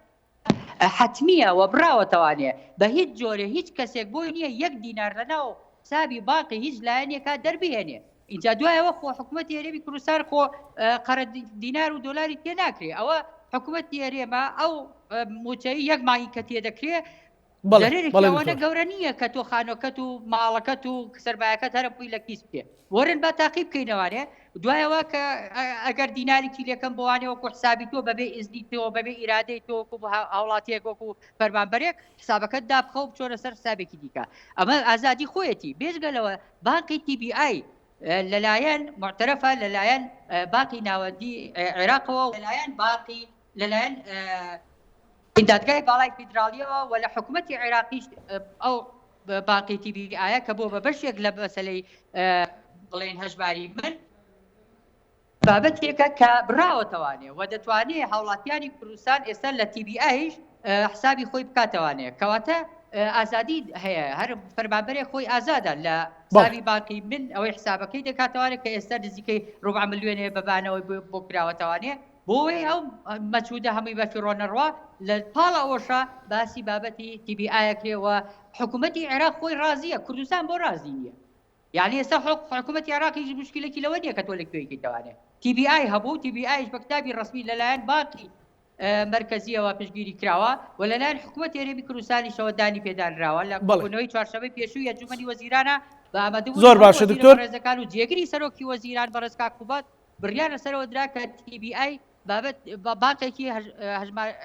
حتمیە و بڕاوەتەوانێ بە هیچ جۆرە هیچ کەسێک بۆی نییە 1 دینار لەناو حسابی باقی هیچ لایەنێکا دەربهێنێ اینجا دوایەوە خۆ حکوومەتی هەرێمی کوردستان خۆ قەرە دینار و دۆلاری تێ ناکرێ ئەوە حکوومەتی هەرێمە ئەو موچەی 1 مانگی کە تێدەکرێ دەرێکەوەنە گەورە نییە کە تۆ خانۆکەت و ماڵەکەت و سەرمایەکەت هەرە بووی لە کیس بکێ وەرن با تاقیب بکەینەوانێ دوایەوە کە ئەگەر دینارێکی لێکەم بۆوانێ وەکو حسابی تۆ بەبێ ئیزنی تۆ بەبێ ئیرادەی تۆ وەکو هاوڵاتیەک وەکو فەرمانبەرێک حسابەکەت دابخە و بچۆرە سەر حسابێکی دیکە ئەمە ئازادی خۆیەتی بێژگەلەوە بانقی TBI لەلایەن معتەرەفە لەلایەن باقی ناوەندی عێراقەوە و لەلایەن باقی لەلایەن دادگای باڵای فیدراالیەوە و لە حکوومەتی عێراقیش ئەو باقی TBI کە بۆ بە بەشێک لە مەسەلەی بڵێن هەژماری من بابەتێکە کە بڕاوەتەوانێ و دەتوانێت هاوڵاتیانی کوردستان ئێستا لە TBIش حسابی خۆی بکاتەوانێ کەواتە ئازادی هەیە هەر فەرمانبەرێک خۆی ئازادە لە حسابی باقی من ئەوەی حسابەکەی دەکاتەوانێت کە ئێستا نزیکەی ڕوبع ملیۆنێ بەبانەوەی بۆ کراوەتەوانێ بۆی ئەو مەچودە هەمووی بە فیڕۆنەڕوا لە پاڵە ئەوەشە باسی بابەتی TBIەکرێەوە حکوومەتی عێراق خۆی ڕازیە کوردستان بۆ ڕازی نییە یعنی ئێستا حکوومەتی عێراقی هیچ مشکلێکی لەوە نییە کە تۆ لەکوێیەکی دەوانێت TBI هەبوو TBIش بە کتابی ڕسمی لەلایەن باقی مرکزیەوە پشتگیری کراوە و لەلایەن حکوومەتی هەرێمی کوردستانیشەوە دانی پێدانراوە لە بوونەوەی چوارشەمەی پێشووی ئەنجومەنی وەزیرانە بە ئامادەبوونی زۆر باشە دکتۆر ڕێزەکان و جێگری سەرۆکی وەزیران بەڕێز کاک قوبات بڕیار لەسەرەوە درا کە TBI بابەت باقێکی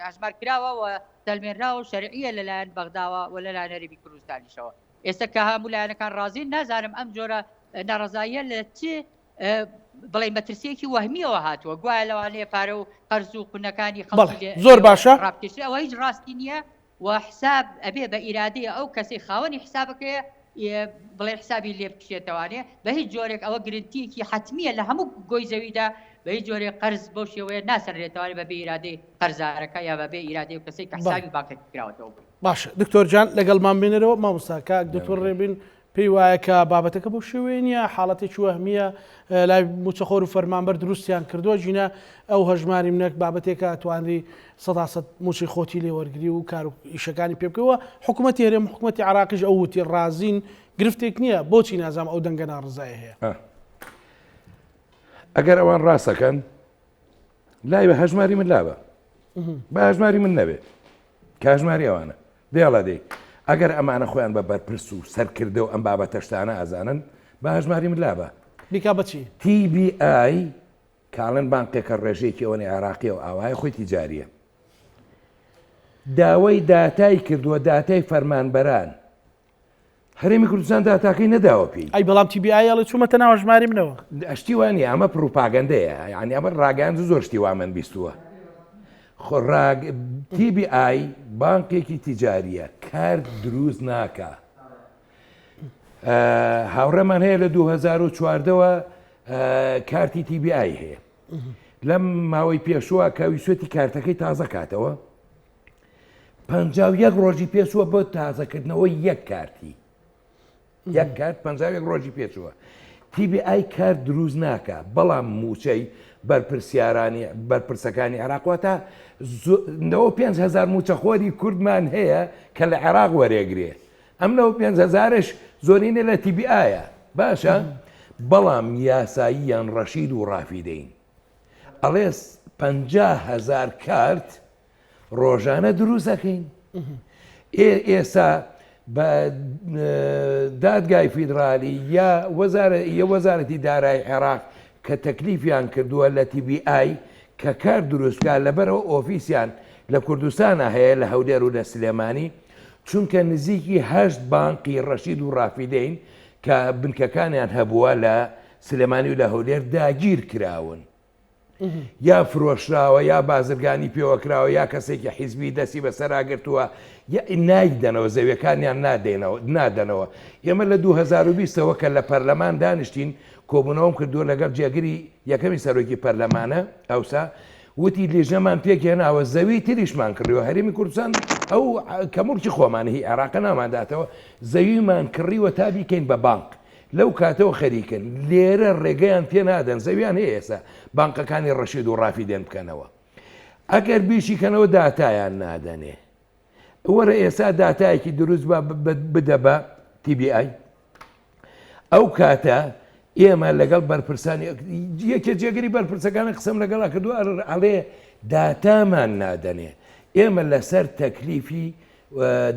هەژمارکراوە و دەلمێنراوە و شەرعیە لەلایەن بەغداوە و لەلایەن هەرێمی کوردستانیشەوە ئێستا کە هەموو لایەنەکان ڕازین نازانم ئەم جۆرە ناڕەزاییە لە چ بڵێن مەترسیەکی وەهمیەوە هاتووە گوایە لەوانەیە پارە و قەرز و قونەکانی خەڵکی زۆر باشە ڕابکێشی ئەوە هیچ ڕاستی نییە و حساب ئەبێ بە ئیرادەیە ئەو کەسی خاوەنی حسابەکەیە بڵێ حسابی لێ بکشێتەوانێ بە هیچ جۆرێک ئەوە گرنگتیەکی حتمیە لە هەموو گۆی زەویدا بە هیچ جۆرێک قەرز بەو شێوەیە ناسەرێتەوانێت بەبێ ئیرادەی قەرزارەکە یا بەبێ ئیرادەی و کەسێک کە حسابی باقی کراوەتەوە باشە دکتۆر جان لەگەڵمان بێنەرەوە مامۆستا کاک دکتۆر ڕێبین پێی وایە کە بابەتەکە بۆ شێوەیە نیە حاڵەتێکی وەهمیە لای موچەخۆر و فەرمانبەر دروستیان کردووە ژینە ئەو هەژماری منەک بابەتێکە توانری 100% موچی خۆتی لێ وەرگری و کار و ئیشەکانی پێ بکەوە حکوومەتی هەرێم حکوومەتی عێراقیش ئەو وتی ڕازین گرفتێک نییە بۆچی نازام ئەو دەنگە ناڕزایە هەیە ئەگەر ئەوان ڕاستەکەن لای بە هەژماری من لابە بە هەژماری من نەبێت کە هەژماری ئەوانە دێڵە دێ ئەگەر ئەمانە خۆیان بە بەرپرس و سەرکردە و ئەم بابەتە شتانە ئازانن بە هەژماری من لابە بیکا بەچی TBI کاڵن بانقێکە ڕێژەیەکی ئەوەی عێراقیە و ئاوای خۆی تیجاریە داوای داتای کردووە داتای فەرمانبەران هەرێمی کوردستان داتاکەی نەداوە پێی ئەی بەڵام TBI ئەڵێ چوومەتە ناو هەژماری منەوە ئەشتی وانە ئەمە پروپاگەندەیە یعنی ئەمە ڕاگەیان زۆر شتی وا من بیستووە TBI بانکێکی تیجاریە کار دروست ناکە هاوڕێمان هەیە لە 2014ەوە کارتی TBI هەیە لەم ماوەی پێشووە کە ویسوەتی کارتەکەی تازە کاتەوە 51 ڕۆژی پێچووە بۆ تازەکردنەوە یەک کارتی یەک کارت 51 ڕۆژی پێچووە TBI کار دروست ناکە بەڵام موچەی بەرپرسیارانی بەرپرسەکانی عێراقوە تا 5,000 موچەخۆری کوردمان هەیە کە لە عێراق وەرێگرێ ئەم 5,000ش زۆرینە لە TBIە باشە بەڵام یاساییان ڕەشید و ڕافیدەین ئەڵێ 50,000 کارت ڕۆژانە دروست دەکەین ئێستا بە دادگای فیدرالی یا وەزارەتی دارایی عێراق کە تەکلیفیان کردووە لە TBI کە کار دروستکە لەبەرەوە ئۆفیسیان لە کوردستانە هەیە لە هەولێر و لە سلێمانی چونکە نزیکی 8 بانقی ڕەشید و ڕافیدەین کە بنکەکانیان هەبووە لە سلێمانی و لە هەولێر داگیر کراون یا فرۆشراوە یا بازرگانی پێوەکراوە یا کەسێکی حیزبی دەستی بەسەراگرتووە یا نایدەنەوە زەویەکانیان نادەنەوە ئێمە لە 2020ەوە کە لە پەرلەمان دانیشتین کۆبوونەوەم کردووە لەگەڵ جێگیری یەکەمی سەرۆکی پەرلەمانە ئەوسا وتی لێژەمان پێکێناوە زەوی تریشمان کردیوە هەرێمی کوردستان ئەو کەموڵکی خۆمانهی عێراق ناماداتەوە زەویمان کڕیوە تا بیکەین بە بانک لەو کاتەوە خەریکن لێرە ڕێگەیان پێ نادەن زەویان هەیە ئێستا بانقەکانی ڕەشید و ڕافیدێن بکەنەوە ئەگەر بیشیکەنەوە داتایان نادەنێ وەرە ئێستا داتایەکی دروست بدە بە TBI ئەو کاتە ئێمە لەگەڵ بەرپرسانی یەکێ جێگەری بەرپرسەکانی قسەم لەگەڵا کردو ئەڵێ داتامان نادەنێ ئێمە لەسەر تەکلیفی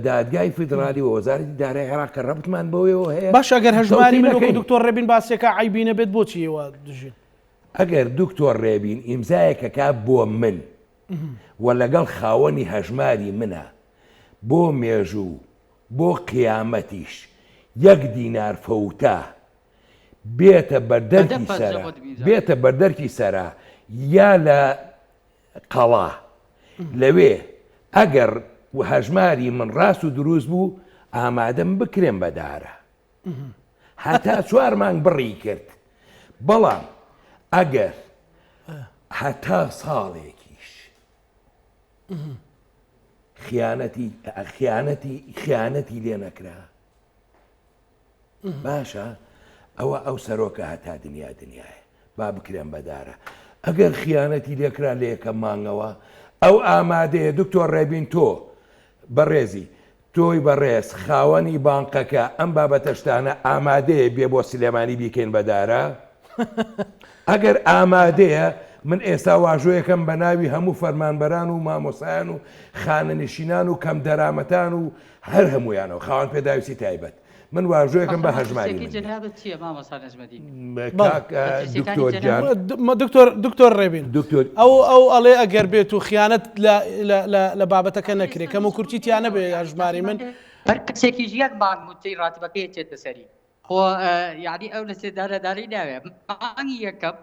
دادگای فیدرالی و وەزارەتی دارایی عێراق کە ڕەبتمان بەوەیەوە هەیە باش ئەگەر هەژماری من وەکو دکتۆر ڕێبین باسێکە عیبینە بێت بۆچی ئێوە دژین ئەگەر دکتۆر ڕێبین ئیمزایەکە کا بۆ من و لەگەڵ خاوەنی هەژماری منە بۆ مێژوو بۆ قیامەتیش 1 دینار فەوتە بێتە بەردەرکی سەرا یا لە قەڵا لەوێ ئەگەر هەژماری من ڕاست و دروست بوو ئامادەم بکرێن بەدارە هەتا 4 مانگ بڕی کرد بەڵام ئەگەر هەتا ساڵێکیش خیانەتی لێ نەکرا باشە ئەوە ئەو سەرۆکە هەتا دنیایە با بکرێن بەدارە ئەگەر خیانەتی لێکرا لە یەکەم مانگەوە ئەو ئامادەیە دکتۆر ڕێبین تۆ بەڕێزی تۆی بەڕێز خاوەنی بانقەکە ئەم بابەتەشتانە ئامادەیە بێ بۆ سلێمانی بیکەین بەدارە ئەگەر ئامادەیە من ئێستا واژۆیەکەم بە ناوی هەموو فەرمانبەران و مامۆسایان و خانەنشینان و کەم دەرامەتان و هەر هەمویانەوە خاوەن پێداویستی تایبەت من واژۆیەکەم بە هەژماری دکتۆر ڕێبین ئەو ئەڵێ ئەگەر بێت و خیانەت لە بابەتەکە نەکرێت کەم و کورتیتیانە بێ هەژماری من هەر کەسێکیش یەک مانگوتی ڕاتبەکەی چێتە سەری خۆ یعنی ئەو لە سێدارەداری ناوێ مانگی یەکەم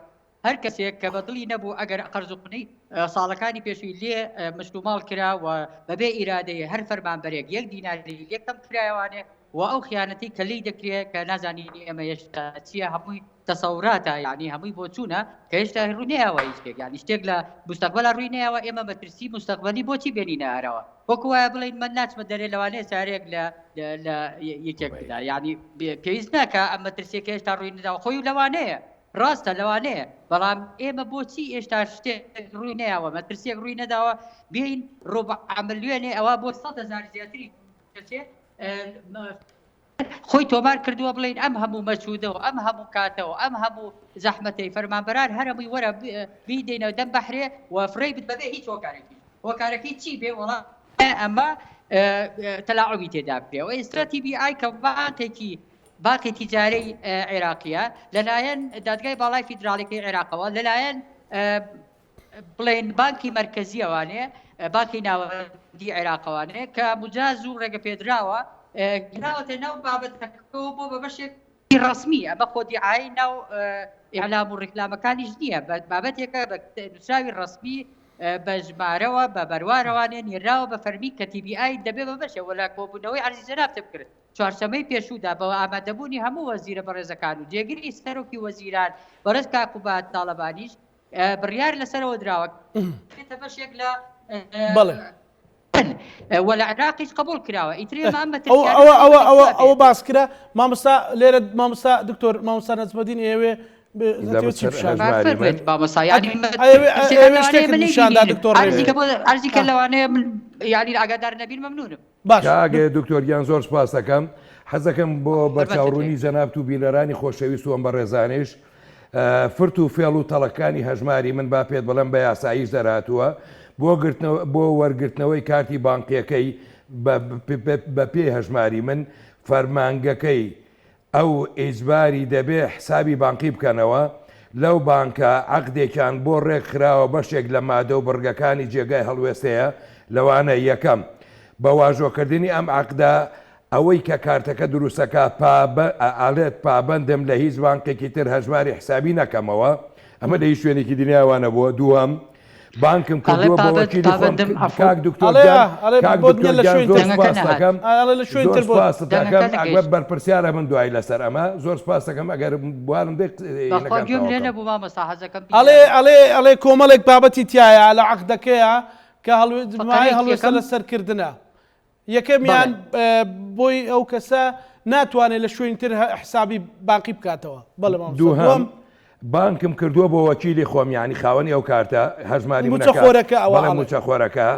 هەر کەسێک کە بەدڵی نەبوو ئەگەر قەرزوقنەی ساڵەکانی پێشووی لێ مشتوماڵ کرا و بەبێ ئیرادەیە هەر فەرمانبەرێک 1 دیناری لێکەم کرایوانێ و ئەو خیانەتی کە لی دەکرێت کە نازانینی ئێمە هێشتا چییە هەمووی تەسەوراتە یعنی هەمووی بۆ چوونە کە هێشتا ڕوونیەوە شتێک یعنی شتێک لە مستەقبەلە ڕووینەوە ئێمە بەترسی مستەقبەلی بۆچی بێنینە ئارەوە وەکو وایە بڵین من ناچمە دەرێ لەوانەیە سارێک لە یەکێکدا یعنی پێویست ناکە ئەم مەترسیەکە هێشتا ڕووینەدا خۆی لەوانەیە ڕاستە لەوانەیە بەڵام ئێمە بۆچی ئێشتا شتێک ڕووی نەیەوە مەترسیەک ڕووی نەداوە بێین ڕۆبع ملیۆنێ ئەوە بۆ 100,000 زیاتری خۆی تۆمار کردووە بڵین ئەم هەموو مەچوودەوە ئەم هەموو کاتەوە ئەم هەموو زەحمەتەی فەرمانبەران هەرمووی وەرە بیدەینەوە دەم بەحرێ و فڕێ بت بەبێ هیچ هۆکارێکی چی بێ وەڵام ئەمە تەلاعوبی تێدا بێ و ئێستا TBI کە باقی تیجارەی عێراقیە لەلایەن دادگای باڵای فیدراڵیەکەی عێراقەوە لەلایەن بڵێن بانکی مەرکەزیەوانێ باقی ناوەندی عێراقەوانێ کە مجاز و ڕێگە پێدراوە گراوەتە ناو بابەتەکەەوە بۆ بە بەشێکی ڕسمی ئەمە خۆدیعایی ناو ئیعلام و ڕیکلامەکانیش نییە بابەتێکە بە نووسراوی ڕسمی بە ژمارەوە بە بەروارەوانێ نێراوە بە فەرمی کە TBI دەبێ بە بەشێ وەلا کۆبوونەوەی عەرزی جەناب بکرد چوارشەمەی پێشوودا بەوە ئامادەبوونی هەموو وەزیرە بەڕێزەکان و جێگیری سەرۆکی وەزیران بەڕێز کاکوبات تاڵەبانیش بڕیار لەسەرەوە دراوە بێتە بەشێک لە وەلا عێراقیش قبول کراوە ئیترێ ئەوە باس کرا مامۆستا لێرە مامۆستا دکتۆر مامۆستا نەجمەدین ئێوێ عەرزی کە لەوانەیە من یاری ئاگادار نەبین مەمنونم باش دکتۆریان زۆر سپاس دەکەم حەزەکەم بۆ بەرچاوڕوونی جەنابەت و بیلەرانی خۆشەویستوم بە ڕێزانش فرت و فێڵ و تەڵەکانی هەژماری من با پێت بەڵێم بە یاساییش دەرهاتووە بۆ وەرگرتنەوەی کارتی بانقیەکەی بە پێی هەژماری من فەرمانگەکەی ئەو ئیجباری دەبێ حسابی بانقی بکەنەوە لەو بانکە عەقدێکیان بۆ ڕێک خراوە بەشێک لە مادە و بڕگەکانی جێگای هەڵوێستەیە لەوانە یەکەم بە واژۆکردنی ئەم عەقدە ئەوەی کە کارتەکە دروستەکە ئاڵێت پابندم لە هیچ بانکێکی تر هەژماری حسابی نەکەمەوە ئەمە لە هیچ شوێنێکی دنیاوانە بووە دووەم بانکم کردووە بۆ وەکیلی خۆم کاک دکتۆر بەرپرسیارە من دوای لەسەر ئەمە زۆر سپاس دەکەم ئەگەر بوارم ئەڵێ کۆمەڵێک بابەتی تایە لە عەقدەکەیە کە هەڵوێستە لە سەرکردنە یەکەمیان بۆی ئەو کەسە ناتوانێت لە شوێنی تر حسابی بانقی بکاتەوە دووهەم بانکم کردووە بۆ وەکیلی خۆم یانی خاوەنی ئەو کارتە هەژماری موچەخۆرەکە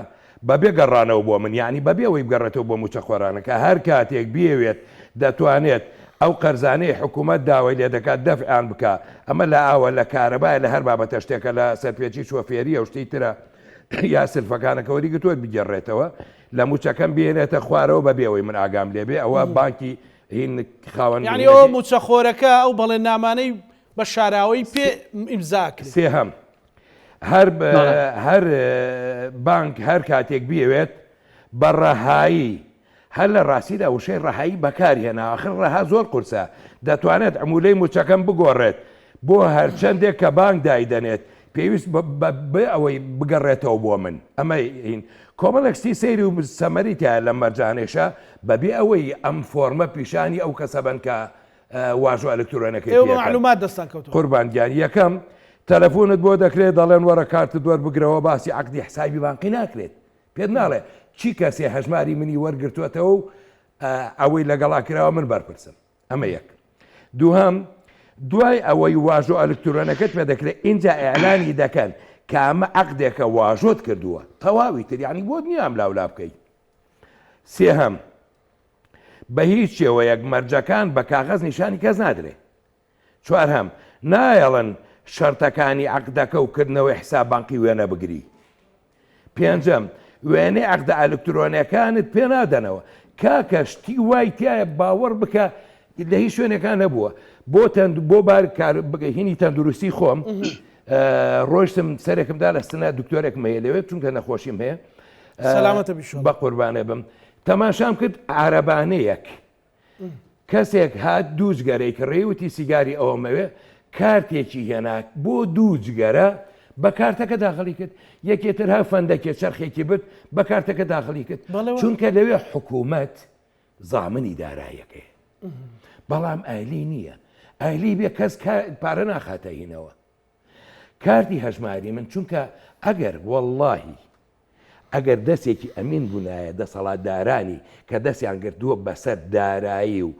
بەبێ گەڕانەوە بۆ من یعنی بەبێ ئەوەی بگەڕێتەوە بۆ موچەخۆرانەکە هەر کاتێک بێوێت دەتوانێت ئەو قەرزانەی حکوومەت داوای لێ دەکات دەفعیان بکە ئەمە لە ئاوە لە کارەبایە لە هەر بابەتە شتێکە لە سەرپێکی شۆفێری ئەو شتەی ترە یا سلفەکانەکە وەریگرتووە بگەڕێتەوە لە موچەکەم بێنێتە خوارەوە بەبێەوەی من ئاگام لێبێ ئەوە بانکی هین خاوەن یعنی ئەوە موچەخۆرەکە ئەو بەڵێننامانەی بە شاراوەی پێ ئیمزاکرد سێهەم هەر بانک هەر کاتێک بێوێت بە ڕەهایی هەر لە ڕاستیدا وشەی ڕەهایی بەکاری هێنا ئاخر ڕەها زۆر قورسە دەتوانێت ئەمولەی موچەکەم بگۆڕێت بۆ هەرچەندێک کە بانک دایدەنێت پێویست بێ ئەوەی بگەڕێتەوە بۆ من ئەمە هین کۆمەڵێکستی سەیری و سەمەری تایە لە مەرجانێشە بەبێ ئەوەی ئەم فۆرمە پیشانی ئەو کەسە بن کە واژۆ ئەلکترۆنەکەی معلومات دەستان کەوتووە قوربانگیان یەکەم تەلەفۆنت بۆ دەکرێت دەڵێن وەرە کارتت وەربگرەوە باسی عەقدی حسابی بانقی ناکرێت پێت ناڵێ چی کەسێ هەژماری منی وەرگرتووەتەوە و ئەوەی لەگەڵا کراوە من بەرپرسم ئەمە یەک دووهەم دوای ئەوەی واژۆ ئەلکترۆنەکەت پێ دەکرێت اینجا ئێعلانی دەکەن کە ئەمە عەقدێکە واژۆت کردووە تەواوی تر یعنی بۆ نیام لاولا بکەیت سێهەم بە هیچ شێوەیەک مەرجەکان بە کاغەز نیشانی کەس نادرێت چوارهەم نایەڵن شەرتەکانی عەقدەکە و کردنەوەی حساب بانقی وێنە بگری پێنجەم وێنەی عەقدە ئەلکترۆنیەکانت پێ نادەنەوە کاکە شتی وای تایە باوەڕ بکە لە هیچ شوێنەکان نەبووە بۆ هینی تەندروستی خۆم ڕۆیشتم سەرێکمدا لە ستنە دکتۆرێکم هەیە لەوێت چونکە نەخۆشیم هەیە بە قوربانێ بم تەماشام کرد عارەبانەیەک کەسێک هات دووجگەرەی کە ڕێوتی سیگاری ئەوەمەوێ کارتێکی هێنا بۆ دووجگەرە بە کارتەکە داخلی کرد یەکێتر ها فەندەکێت چرخێکی برد بە کارتەکە داخلی کرد چونکە لەوێ حکوومەت زامنی دارایەکەی بەڵام ئایلی نییە ئایلی بێ کەس پارە ناخاتەینەوە کارتی هەژماری من چونکە ئەگەر وەڵڵاهی ئەگەر دەستێکی ئەمین بوونایە دەسەڵاتدارانی کە دەستیان گرتووە بەسەر دارایی و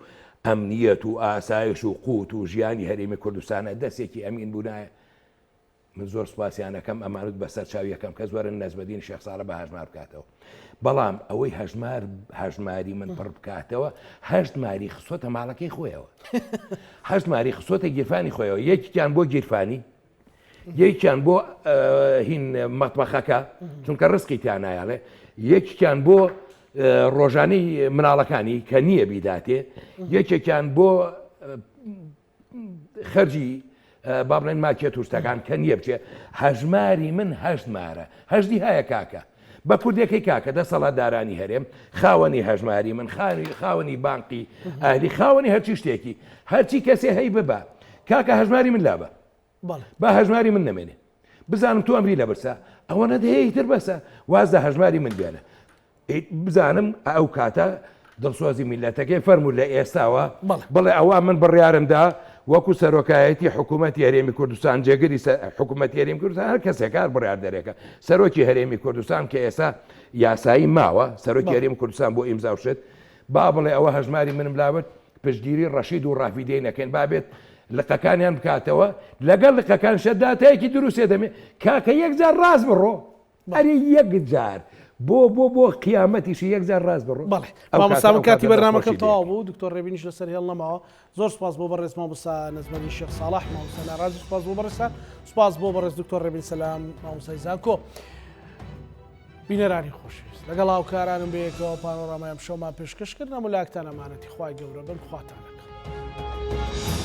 ئەمنیەت و ئاسایش و قوت و ژیانی هەرێمی کوردستانە دەستێکی ئەمین بوونایە من زۆر سوپاسیانەکەم ئەمانوت بەسەر چاوی یەکەم کە زۆرن نەزبەدین شێخ ساڵە بە هەژمار بکاتەوە بەڵام ئەوەی هەژماری من پڕ بکاتەوە هەشت ماری خسۆتە ماڵەکەی خۆیەوە هەشت ماری خسۆتە گیرفانی خۆیەوە یەکیان بۆ گیرفانی یەکیان بۆ هین مەتبەخەکە چونکە ڕسکی تیان نایاڵێ یەکیان بۆ ڕۆژانەی مناڵەکانی کە نییە بیداتێ یەکێکیان بۆ خەرجی با بڵێن ماکێ تووشتەکان کە نییە بچێ هەژماری من هەشت مارە هەشتی هەیە کاکە بە کوردەکەی کاکە دەسەڵاتدارانی هەرێم خاوەنی هەژماری من خاوەنی بانقی ئاهلی خاوەنی هەرچی شتێکی هەرچی کەسێ هەی ببە کاکە هەژماری من لابە با هەژماری من نمێنێ بزانم تو ئەمری لە برسە ئەوە نەدەهەیەتر بەسە وازدە هەژماری من بێنە بزانم ئەو کاتە دڵسۆزی میلەتەکەی فەرموو لە ئێستاوە بڵێ ئەوە من بڕیارمدا وەکو سەرۆکایەتی حکوومەتی هەرێمی کوردستان جێگەری حکوومەتی هەرێمی کوردستان هەر کەسێکار بڕیار دەرێکە سەرۆکی هەرێمی کوردستان کە ئێستا یاسایی ماوە سەرۆکی هەرێمی کوردستان بۆ ئیمزا شت با بڵێ ئەوە هەژماری منم لاوت پشتگیری ڕەشید و ڕافیدەی نەکەین بابێت لقەکانیان بکاتەوە لەگەڵ لقەکان شەداتەیەکی دروستێ دەمێ کاکە یەک جار ڕاست بڕۆ ئەری یەک جار بۆ قیامەتیشی یەکجار ڕاست بڕۆ بەڵێ مامۆستا من کاتی بەرنامەکەم تەواو بوو دکتۆر ڕێبینیش لەسەر هێڵنەماوە زۆر سپاس بۆ بەڕێز مامۆستا نەزمەری شێخ ساڵح مامۆستا ناڕازی سپاس بۆ بەڕێستان سپاس بۆ بەڕێز دکتۆر ڕێبین سەلام مامۆستای زانکۆ بینەرانی خۆشویست لەگەڵ هاوکارانم بەیەکەوە پانۆڕامایان شەومان پێشکەشکردن و لاکتان ئەمانەتی خوای گەورە بن خواتانەکە